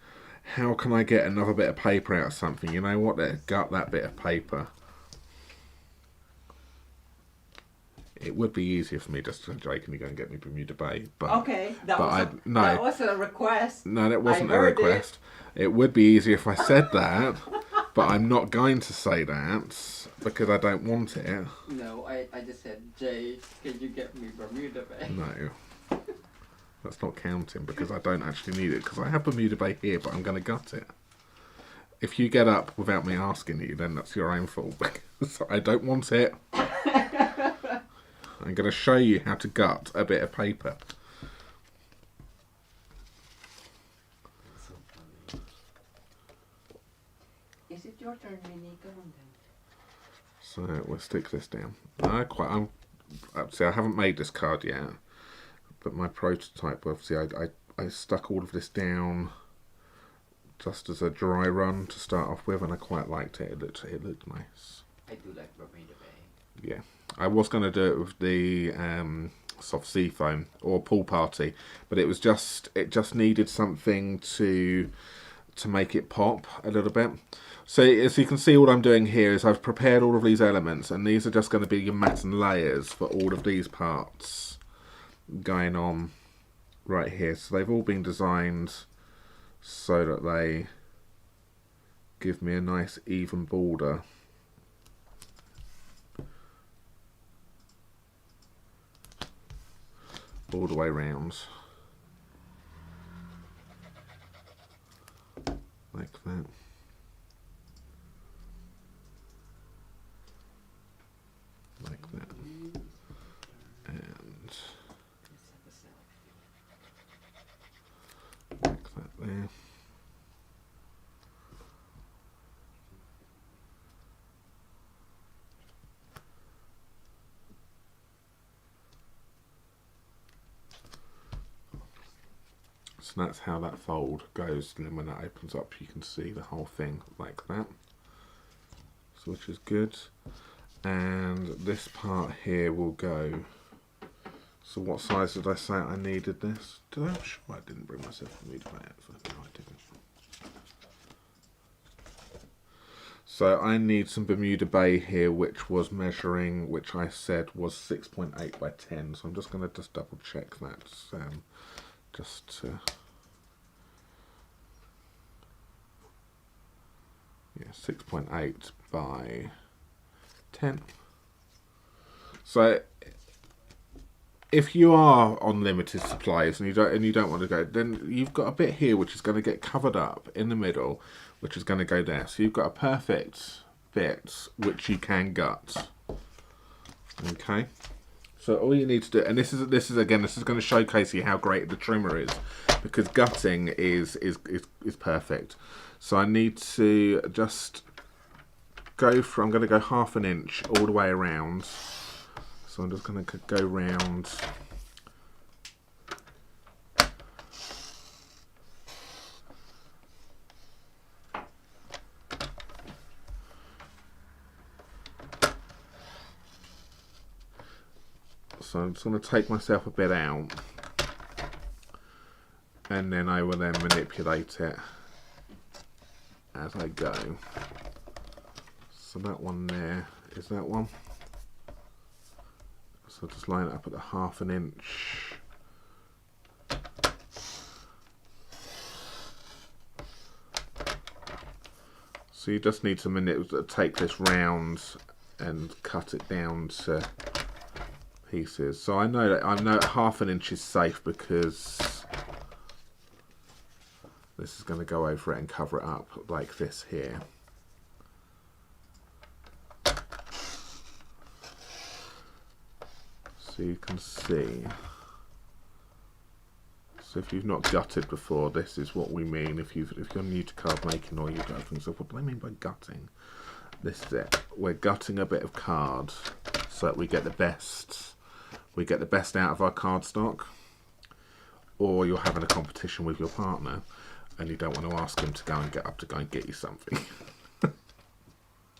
How can I get another bit of paper out of something? You know what? Gut that bit of paper. It would be easier for me just to jokingly go and get me Bermuda Bay, but okay, that was a request. No, that wasn't a request. It would be easier if I said that, but I'm not going to say that because I don't want it. No, I just said, Jay, can you get me Bermuda Bay? No, that's not counting because I don't actually need it because I have Bermuda Bay here, but I'm going to gut it. If you get up without me asking you, then that's your own fault because I don't want it. I'm going to show you how to gut a bit of paper. So funny. Is it your turn, Minnie? Come on then. So we'll stick this down. See, I haven't made this card yet, but my prototype, obviously, I stuck all of this down just as a dry run to start off with, and I quite liked it. It looked nice. I do like Bermuda Bay. Yeah. I was going to do it with the soft sea foam or pool party, but it just needed something to make it pop a little bit. So as you can see, what I'm doing here is I've prepared all of these elements, and these are just going to be your mats and layers for all of these parts going on right here. So they've all been designed so that they give me a nice even border. All the way round, like that, like that, and like that there. So that's how that fold goes, and then when that opens up you can see the whole thing like that, so which is good. And this part here will go, so what size did I say I needed this? Did I? I'm sure I didn't bring myself a meter out, so no I didn't. So I need some Bermuda Bay here, which was measuring, which I said was 6.8 by 10, so I'm just going to just double check that. Just to, yeah, 6.8 by 10. So if you are on limited supplies and you don't want to go, then you've got a bit here which is going to get covered up in the middle, which is going to go there. So you've got a perfect bit which you can gut. Okay. So all you need to do, and this is going to showcase you how great the trimmer is, because gutting is perfect. So I need to just I'm going to go 1/2 inch all the way around. So I'm just going to go round. So I'm just going to take myself a bit out, and then I will then manipulate it as I go. So that one there is that one. So just line it up at the 1/2 inch. So you just need to take this round and cut it down to pieces. So I know 1/2 inch is safe because this is going to go over it and cover it up like this here. So you can see. So if you've not gutted before, this is what we mean. If you're new to card making or you've got things, so what do I mean by gutting? This is it. We're gutting a bit of card so that we get the best. We get the best out of our cardstock. Or you're having a competition with your partner, and you don't want to ask him to go and get you something.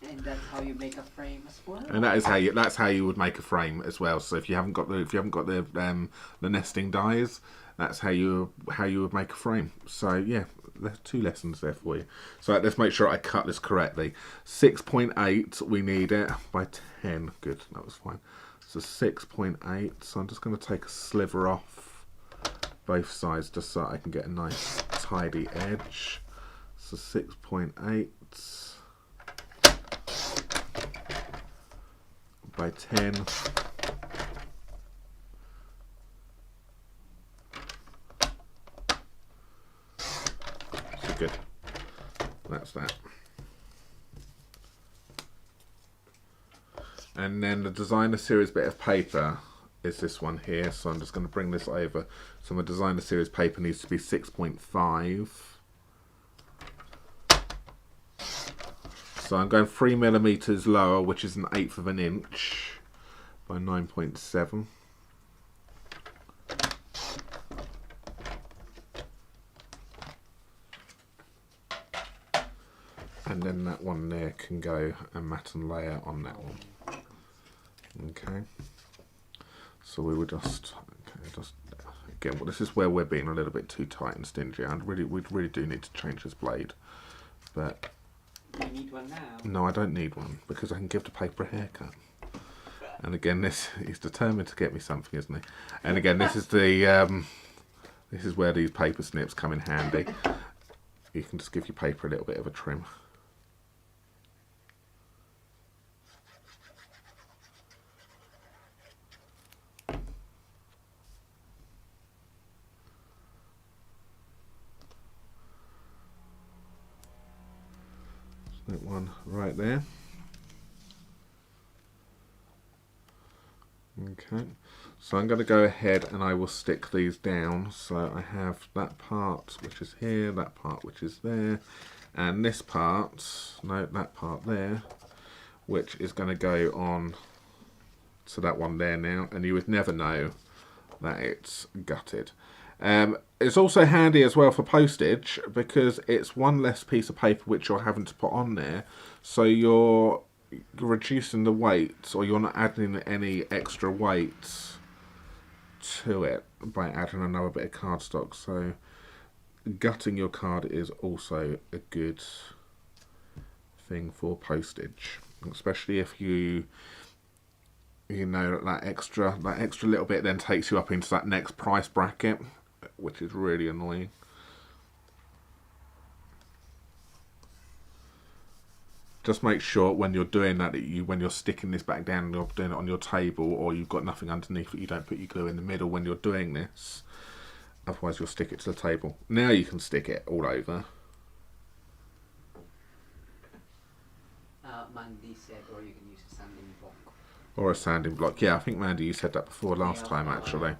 And that's how you make a frame as well. And that's how you would make a frame as well. So if you haven't got the nesting dies, that's how you would make a frame. So yeah, there's 2 lessons there for you. So let's make sure I cut this correctly. 6.8 we need it by 10. Good, that was fine. So 6.8. So I'm just going to take a sliver off both sides just so I can get a nice tidy edge. So 6.8 by 10. So good. That's that. And then the designer series bit of paper is this one here. So I'm just going to bring this over. So my designer series paper needs to be 6.5. So I'm going 3mm lower, which is 1/8 of an inch by 9.7. And then that one there can go and matte and layer on that one. Okay. So we would just again, well, this is where we're being a little bit too tight and stingy. And we really do need to change this blade, but. You need one now? No, I don't need one because I can give the paper a haircut. And again, he's determined to get me something, isn't he? And again, this is this is where these paper snips come in handy. You can just give your paper a little bit of a trim. That one right there. Okay, so I'm going to go ahead and I will stick these down. So I have that part which is here, that part which is there, and this part, no, that part there, which is going to go on to that one there now, and you would never know that it's gutted. It's also handy as well for postage because it's one less piece of paper which you're having to put on there, so you're reducing the weight, or you're not adding any extra weight to it by adding another bit of cardstock. So gutting your card is also a good thing for postage, especially if you know that extra little bit then takes you up into that next price bracket, which is really annoying. Just make sure when you're doing that, when you're sticking this back down and you're doing it on your table, or you've got nothing underneath that, you don't put your glue in the middle when you're doing this. Otherwise you'll stick it to the table. Now you can stick it all over. Mandy said, or you can use a sanding block. Or a sanding block. Yeah, I think Mandy, you said that before last time actually.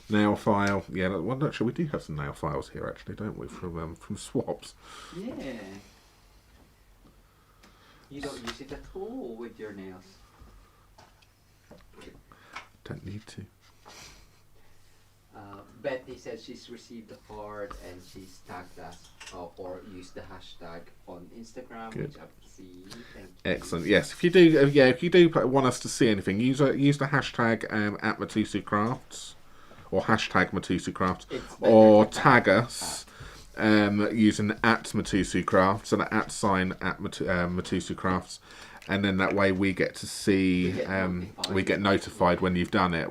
Nail file. Yeah, well, actually we do have some nail files here actually, don't we? From swaps. Yeah. You don't use it at all with your nails. Don't need to. Betty said she's received the card and she's tagged us or used the hashtag on Instagram, Good. which I've seen. Thank you. Excellent. Yes, if you do want us to see anything, use the hashtag at Mitosu Crafts or hashtag Mitosu Crafts, or tag us using at Mitosu Crafts and at sign at Mitosu Crafts, and then that way we get to see, we get notified when you've done it.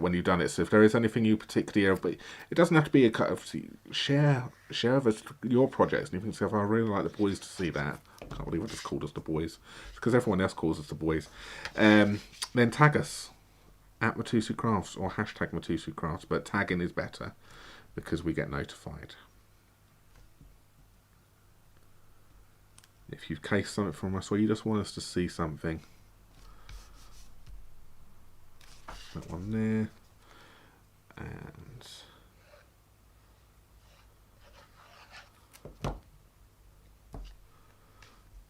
So if there is anything you particularly, but it doesn't have to be a cut of, share with us your projects, and you can say, I really like the boys to see that. I can't believe I just called us the boys, because everyone else calls us the boys. Then tag us at Mitosu Crafts or hashtag Mitosu Crafts, but tagging is better because we get notified. If you've cased something from us or you just want us to see something. That one there. And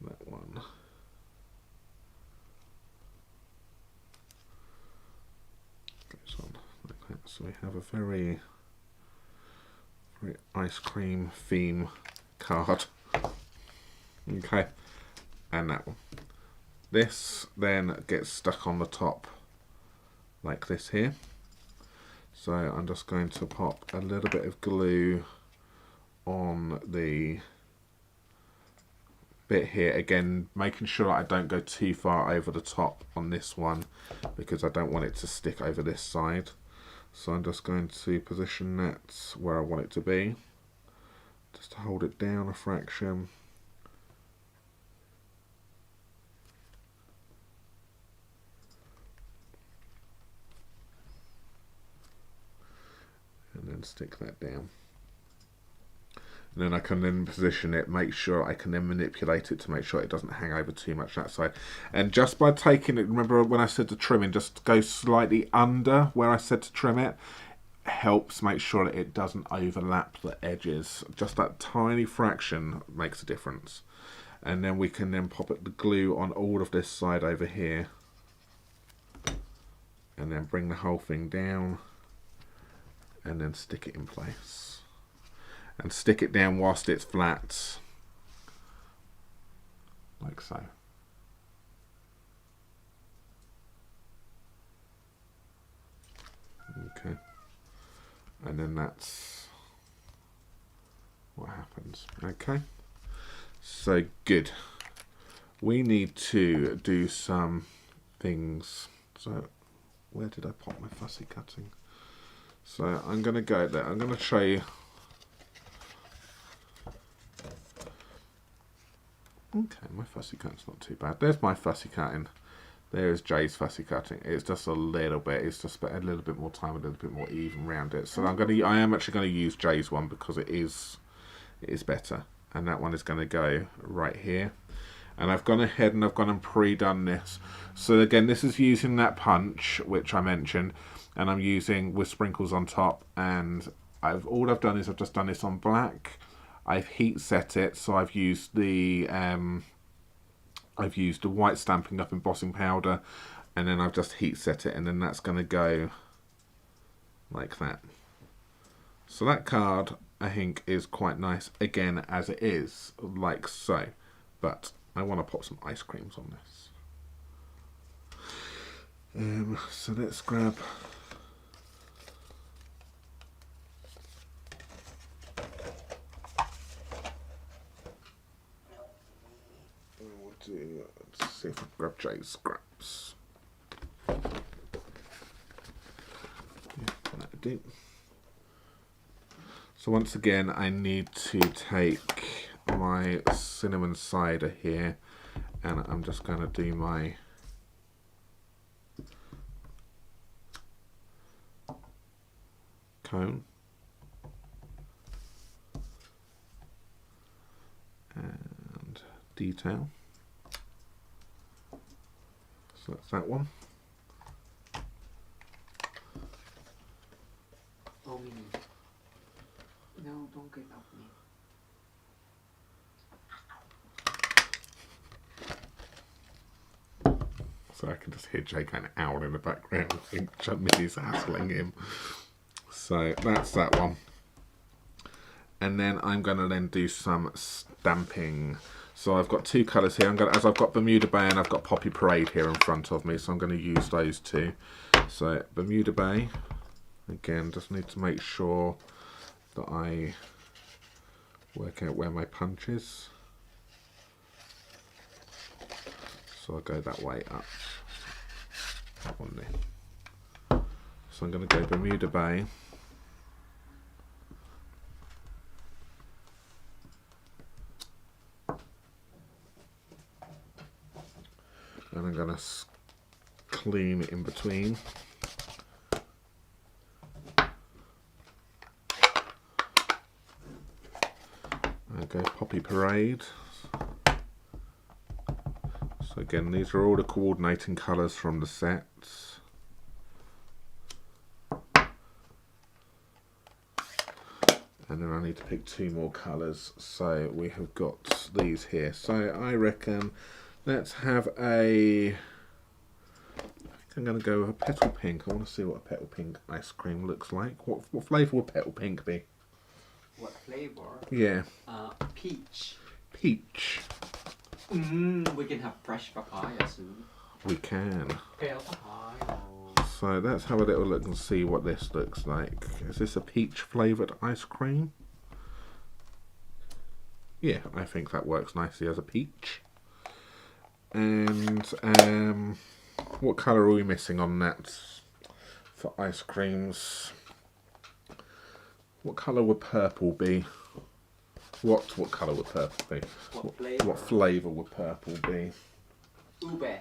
that one. Goes on like that. So we have a very ice cream theme card. Okay, and that one. This then gets stuck on the top like this here. So I'm just going to pop a little bit of glue on the bit here, again making sure I don't go too far over the top on this one because I don't want it to stick over this side. So I'm just going to position that where I want it to be, just to hold it down a fraction. And then stick that down. And then I can then position it, make sure I can then manipulate it to make sure it doesn't hang over too much that side. And just by taking it, remember when I said to trimming, just go slightly under where I said to trim it, helps make sure that it doesn't overlap the edges. Just that tiny fraction makes a difference. And then we can then pop the glue on all of this side over here. And then bring the whole thing down. And then stick it in place. And stick it down whilst it's flat. Like so. Okay. And then that's what happens. Okay. So good. We need to do some things. So where did I pop my fussy cutting? So I'm going to go there. I'm going to show you. Okay, my fussy cutting's not too bad. There's my fussy cutting. There's Jay's fussy cutting. It's just a little bit. It's just a little bit more time, a little bit more even round it. So I am actually going to use Jay's one because it is better. And that one is going to go right here. And I've gone ahead and I've gone and pre-done this. So again, this is using that punch which I mentioned. And I'm using with sprinkles on top, and all I've done is I've just done this on black. I've heat set it, so I've used the white Stampin' Up embossing powder, and then I've just heat set it, and then that's going to go like that. So that card I think is quite nice again as it is, like so. But I want to pop some ice creams on this. So let's grab. Let's see if I can grab Jay's scraps. Yeah, that'll do. So once again, I need to take my cinnamon cider here, and I'm just going to do my cone. And detail. So that's that one. Oh, Minnie. No, don't get up me. So I can just hear Jay kind of owl in the background. I think Minnie's hassling him. So that's that one. And then I'm going to then do some stamping. So I've got two colours here. As I've got Bermuda Bay and I've got Poppy Parade here in front of me, so I'm going to use those two. So Bermuda Bay, again, just need to make sure that I work out where my punch is. So I'll go that way up. That one there. So I'm going to go Bermuda Bay. And I'm going to clean in between. I go Poppy Parade. So again, these are all the coordinating colours from the sets. And then I need to pick two more colours. So we have got these here. So I reckon let's have a... I'm going to go with a petal pink. I want to see what a petal pink ice cream looks like. What flavour would petal pink be? What flavour? Yeah. Peach. Peach. We can have fresh papaya soon. We can. Pale papaya. So let's have a little look and see what this looks like. Is this a peach flavoured ice cream? Yeah, I think that works nicely as a peach. And what colour are we missing on that for ice creams? What colour would purple be? What colour would purple be? What flavour would purple be? Ube.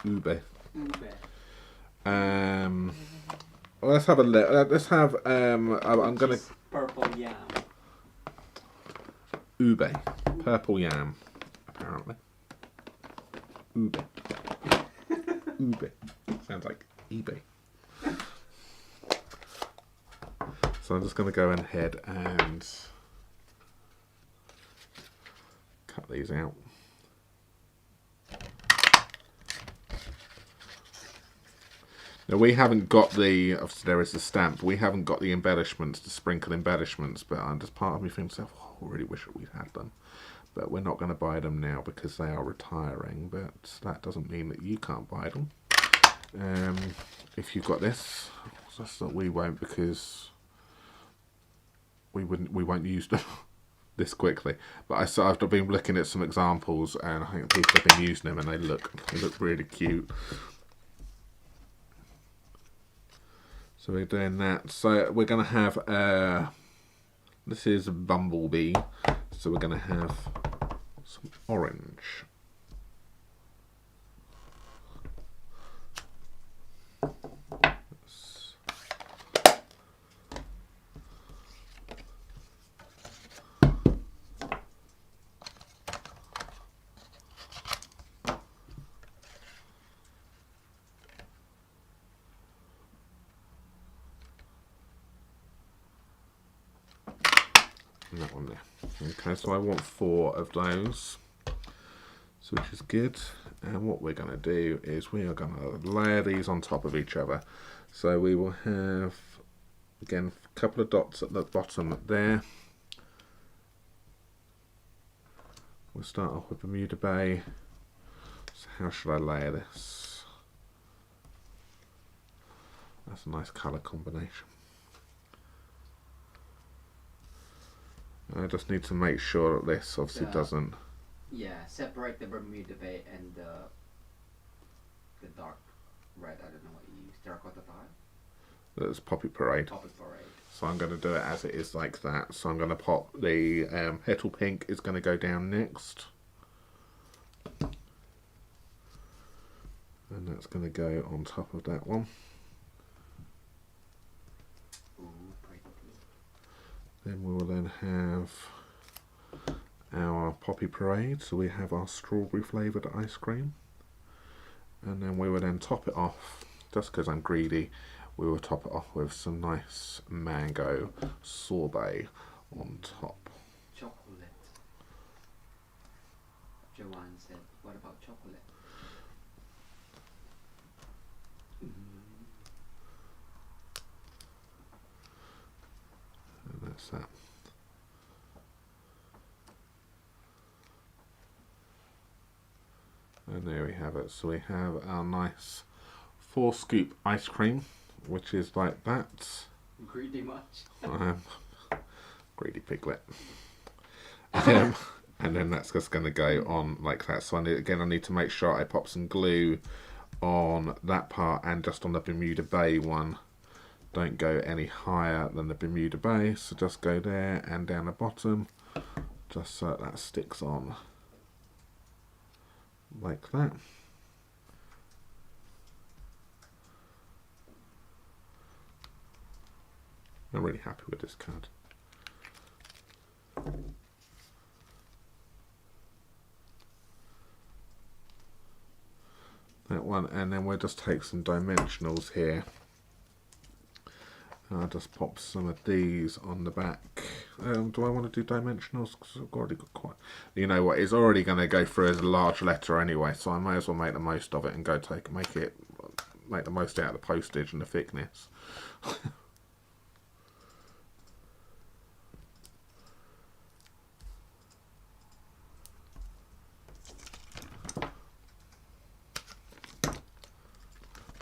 Ube. Ube. Let's have a look. Let's have. I'm gonna. Purple yam. Ube. Purple yam. Apparently. Ube. Ube. Sounds like eBay. So I'm just going to go ahead and cut these out. Now we haven't got the, obviously there is the stamp, we haven't got the embellishments, the sprinkle embellishments, but I'm just part of me thinks, oh, I really wish we had them. But we're not going to buy them now because they are retiring, but that doesn't mean that you can't buy them. If you've got this, that's that we won't, because we won't use them this quickly. But I've been looking at some examples, and I think people have been using them, and they look really cute. So we're doing that. So we're going to have this is a Bumblebee, so we're going to have some orange. And that one there. Okay, so I want 4 of those, so which is good. And what we're going to do is we are going to layer these on top of each other. So we will have, again, a couple of dots at the bottom there. We'll start off with Bermuda Bay. So how should I layer this? That's a nice colour combination. I just need to make sure that this obviously doesn't... Yeah, separate the Bermuda Bay and the dark red, I don't know what you use, terracotta tile? That's Poppy Parade. Poppy Parade. So I'm going to do it as it is like that. So I'm going to pop the petal pink is going to go down next. And that's going to go on top of that one. Then we will then have our Poppy Parade, so we have our strawberry flavoured ice cream, and then we will then top it off, just because I'm greedy, we will top it off with some nice mango sorbet on top. Chocolate. Joanne said, what about chocolate? that. And there we have it. So we have our nice 4-scoop ice cream, which is like that. Greedy much? Greedy piglet. And then that's just going to go on like that. So I need to make sure I pop some glue on that part and just on the Bermuda Bay one. Don't go any higher than the Bermuda Bay, so just go there and down the bottom, just so that sticks on like that. I'm really happy with this card. That one, and then we'll just take some dimensionals here. I'll just pop some of these on the back. Do I want to do dimensionals? Because I've already got quite... You know what, it's already going to go through as a large letter anyway, so I may as well make the most of it and go make the most out of the postage and the thickness.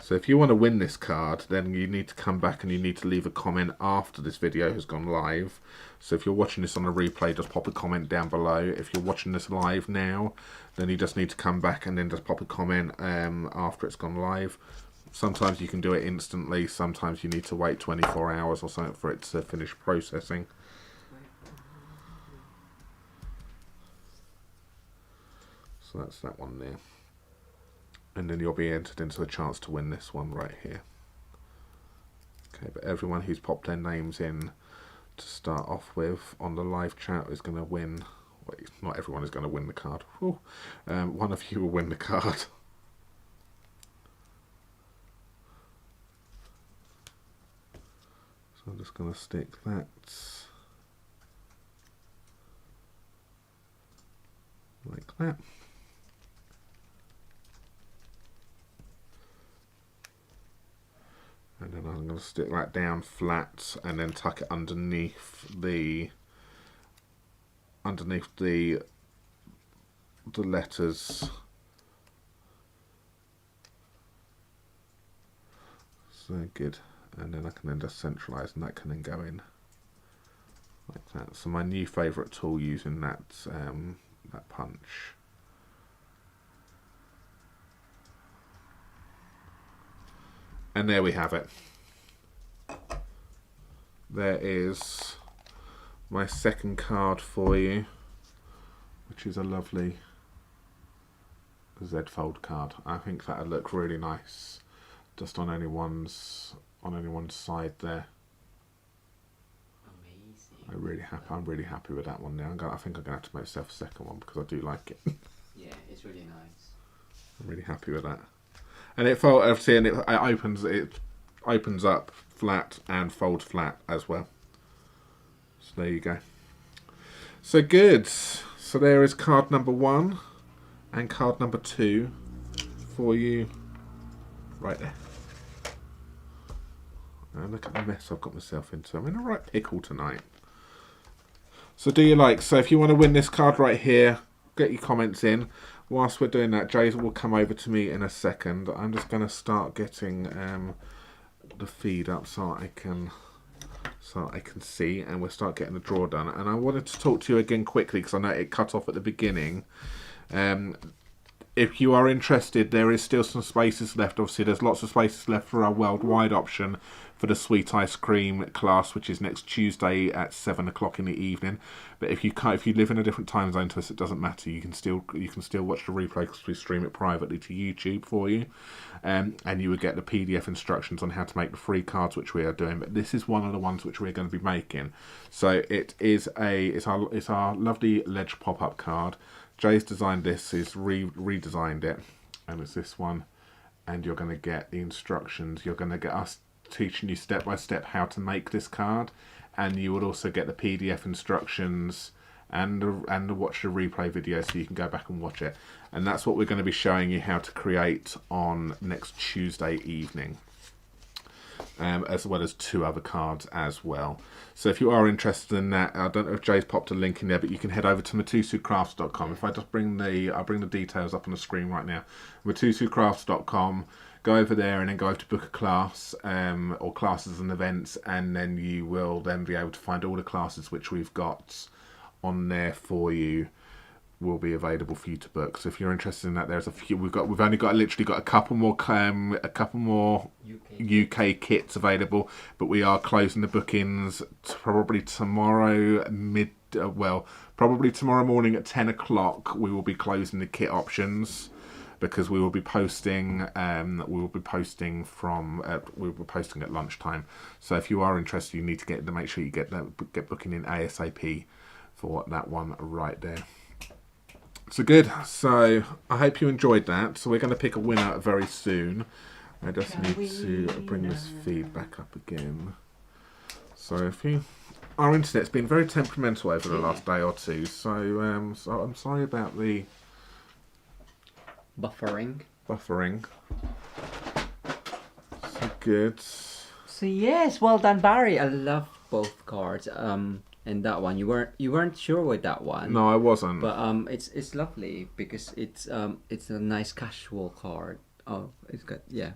So if you want to win this card, then you need to come back and you need to leave a comment after this video has gone live. So if you're watching this on a replay, just pop a comment down below. If you're watching this live now, then you just need to come back and then just pop a comment after it's gone live. Sometimes you can do it instantly, sometimes you need to wait 24 hours or something for it to finish processing. So that's that one there. And then you'll be entered into a chance to win this one right here. Okay, but everyone who's popped their names in to start off with on the live chat is going to win. Wait, not everyone is going to win the card. One of you will win the card. So I'm just going to stick that like that. And then I'm going to stick that down flat and then tuck it underneath the letters. So good. And then I can then just centralise and that can then go in like that. So my new favourite tool using that punch. And there we have it. There is my second card for you, which is a lovely Z-fold card. I think that would look really nice just on anyone's side there. Amazing. I'm really happy with that one now. I think I'm gonna have to make myself a second one because I do like it. Yeah, it's really nice. I'm really happy with that. And it opens up flat and folds flat as well. So there you go. So good. So there is card number 1 and card number 2 for you right there. And look at the mess I've got myself into. I'm in a right pickle tonight. So do you like? So if you want to win this card right here, get your comments in. Whilst we're doing that, Jay will come over to me in a second. I'm just going to start getting the feed up so I can see, and we'll start getting the draw done. And I wanted to talk to you again quickly because I know it cut off at the beginning. If you are interested, there is still some spaces left. Obviously, there's lots of spaces left for our worldwide option for the sweet ice cream class, which is next Tuesday at 7 o'clock in the evening. But if you live in a different time zone to us, it doesn't matter. You can still watch the replay because we stream it privately to YouTube for you, and you would get the PDF instructions on how to make the free cards, which we are doing. But this is one of the ones which we're going to be making. So it's our lovely ledge pop-up card. Jay's designed this, he's redesigned it, and it's this one. And you're going to get the instructions. You're going to get us teaching you step by step how to make this card, and you would also get the PDF instructions and watch the replay video so you can go back and watch it. And that's what we're going to be showing you how to create on next Tuesday evening. as well as 2 other cards as well. So if you are interested in that, I don't know if Jay's popped a link in there, but you can head over to mitosucrafts.com. If I just I'll bring the details up on the screen right now. mitosucrafts.com. Go over there and then go over to book a class, or classes and events, and then you will then be able to find all the classes which we've got on there for you. Will be available for you to book. So if you're interested in that, there's a few. We've literally got a couple more UK kits available, but we are closing the bookings probably tomorrow probably tomorrow morning at 10 o'clock. We will be closing the kit options because we will be posting. We'll be posting at lunchtime. So if you are interested, you need to make sure you get booking in ASAP for that one right there. So good. So I hope you enjoyed that. So we're going to pick a winner very soon. I just need to bring this feed back up again. So our internet's been very temperamental over the last day or two. So I'm sorry about the buffering. So good. So yes, well done, Barry. I love both cards. And that one, you weren't sure with that one. No, I wasn't. But it's lovely because it's a nice casual card. Oh, it's got yeah.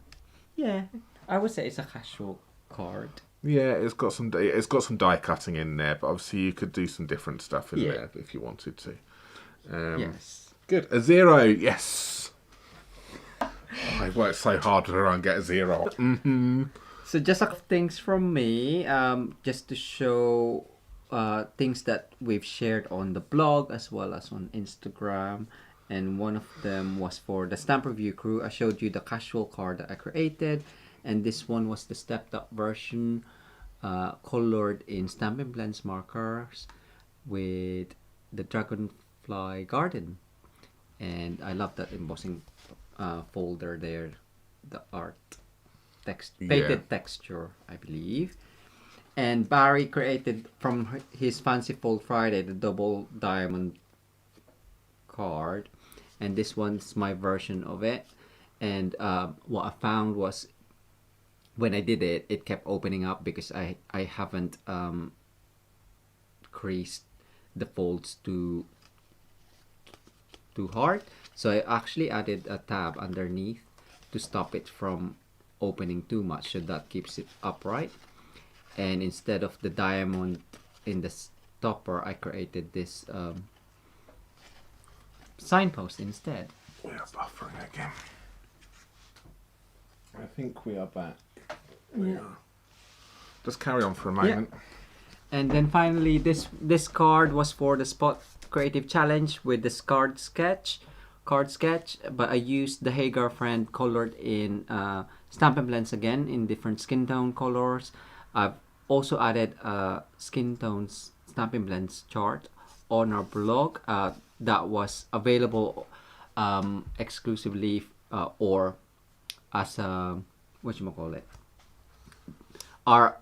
I would say it's a casual card. Yeah, it's got some die cutting in there, but obviously you could do some different stuff in there if you wanted to. Yes. Good. A 0. Yes. I worked so hard to try and get a 0. Mm-hmm. So just a couple things from me, just to show. Things that we've shared on the blog as well as on Instagram, and one of them was for the Stamp Review crew. I showed you the casual card that I created, and this one was the stepped up version, colored in Stampin' Blends markers with the Dragonfly Garden, and I love that embossing folder there, the art painted texture, I believe. And Barry created from his Fancy Fold Friday the double diamond card, and this one's my version of it. And what I found was when I did it, it kept opening up because I haven't creased the folds too hard. So I actually added a tab underneath to stop it from opening too much, so that keeps it upright. And instead of the diamond in the stopper, I created this signpost instead. We are buffering again. I think we are back. We are. Just carry on for a moment. Yeah. And then finally, this card was for the Spot Creative Challenge with this card sketch, but I used the Hey Girlfriend colored in Stampin' Blends again in different skin tone colors. I've also added a skin tones Stampin' Blends chart on our blog that was available exclusively or as a our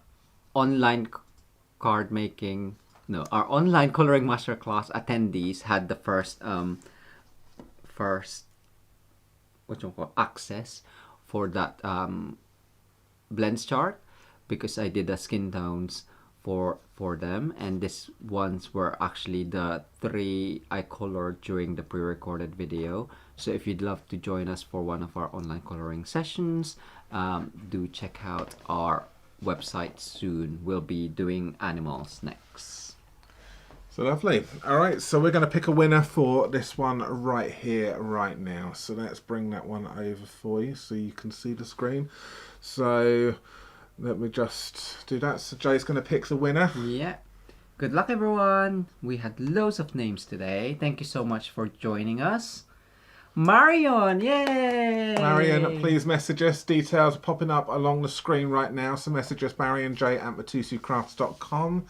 online our online coloring masterclass attendees had the first access for that blends chart, because I did the skin tones for them, and these ones were actually the 3 I colored during the pre-recorded video. So if you'd love to join us for one of our online coloring sessions, do check out our website soon. We'll be doing animals next. So lovely. All right, so we're going to pick a winner for this one right here, right now. So let's bring that one over for you so you can see the screen. So let me just do that. So Jay's going to pick the winner. Yeah. Good luck, everyone. We had loads of names today. Thank you so much for joining us. Marion, yay! Marion, please message us. Details are popping up along the screen right now. So message us, marionj@mitosucrafts.com,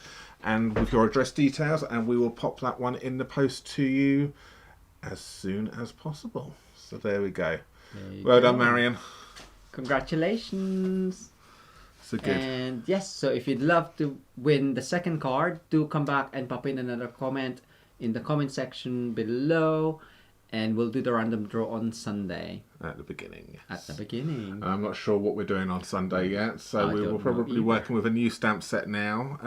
and with your address details, and we will pop that one in the post to you as soon as possible. So there we go. Well done, Marion. Congratulations. So good. And yes, so if you'd love to win the second card, do come back and pop in another comment in the comment section below. And we'll do the random draw on Sunday. At the beginning. At the beginning. I'm not sure what we're doing on Sunday yet, so we will probably be working with a new stamp set now.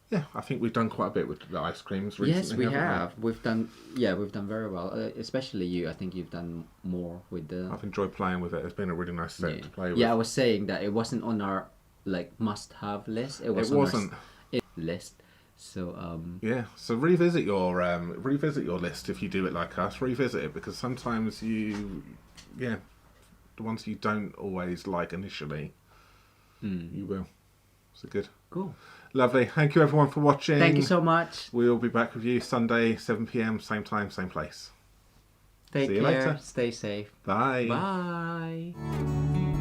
Yeah, I think we've done quite a bit with the ice creams recently. Yes, we have. We've done very well. Especially you. I think you've done more with the. I've enjoyed playing with it. It's been a really nice set to play with. Yeah, I was saying that it wasn't on our must-have list. It wasn't. List. So yeah, so revisit your list if you do it like us. Revisit it because sometimes the ones you don't always like initially, you will. So good. Cool. Lovely. Thank you everyone for watching. Thank you so much. We'll be back with you Sunday, 7 p.m, same time, same place. Take See you care. later. Stay safe. Bye. Bye.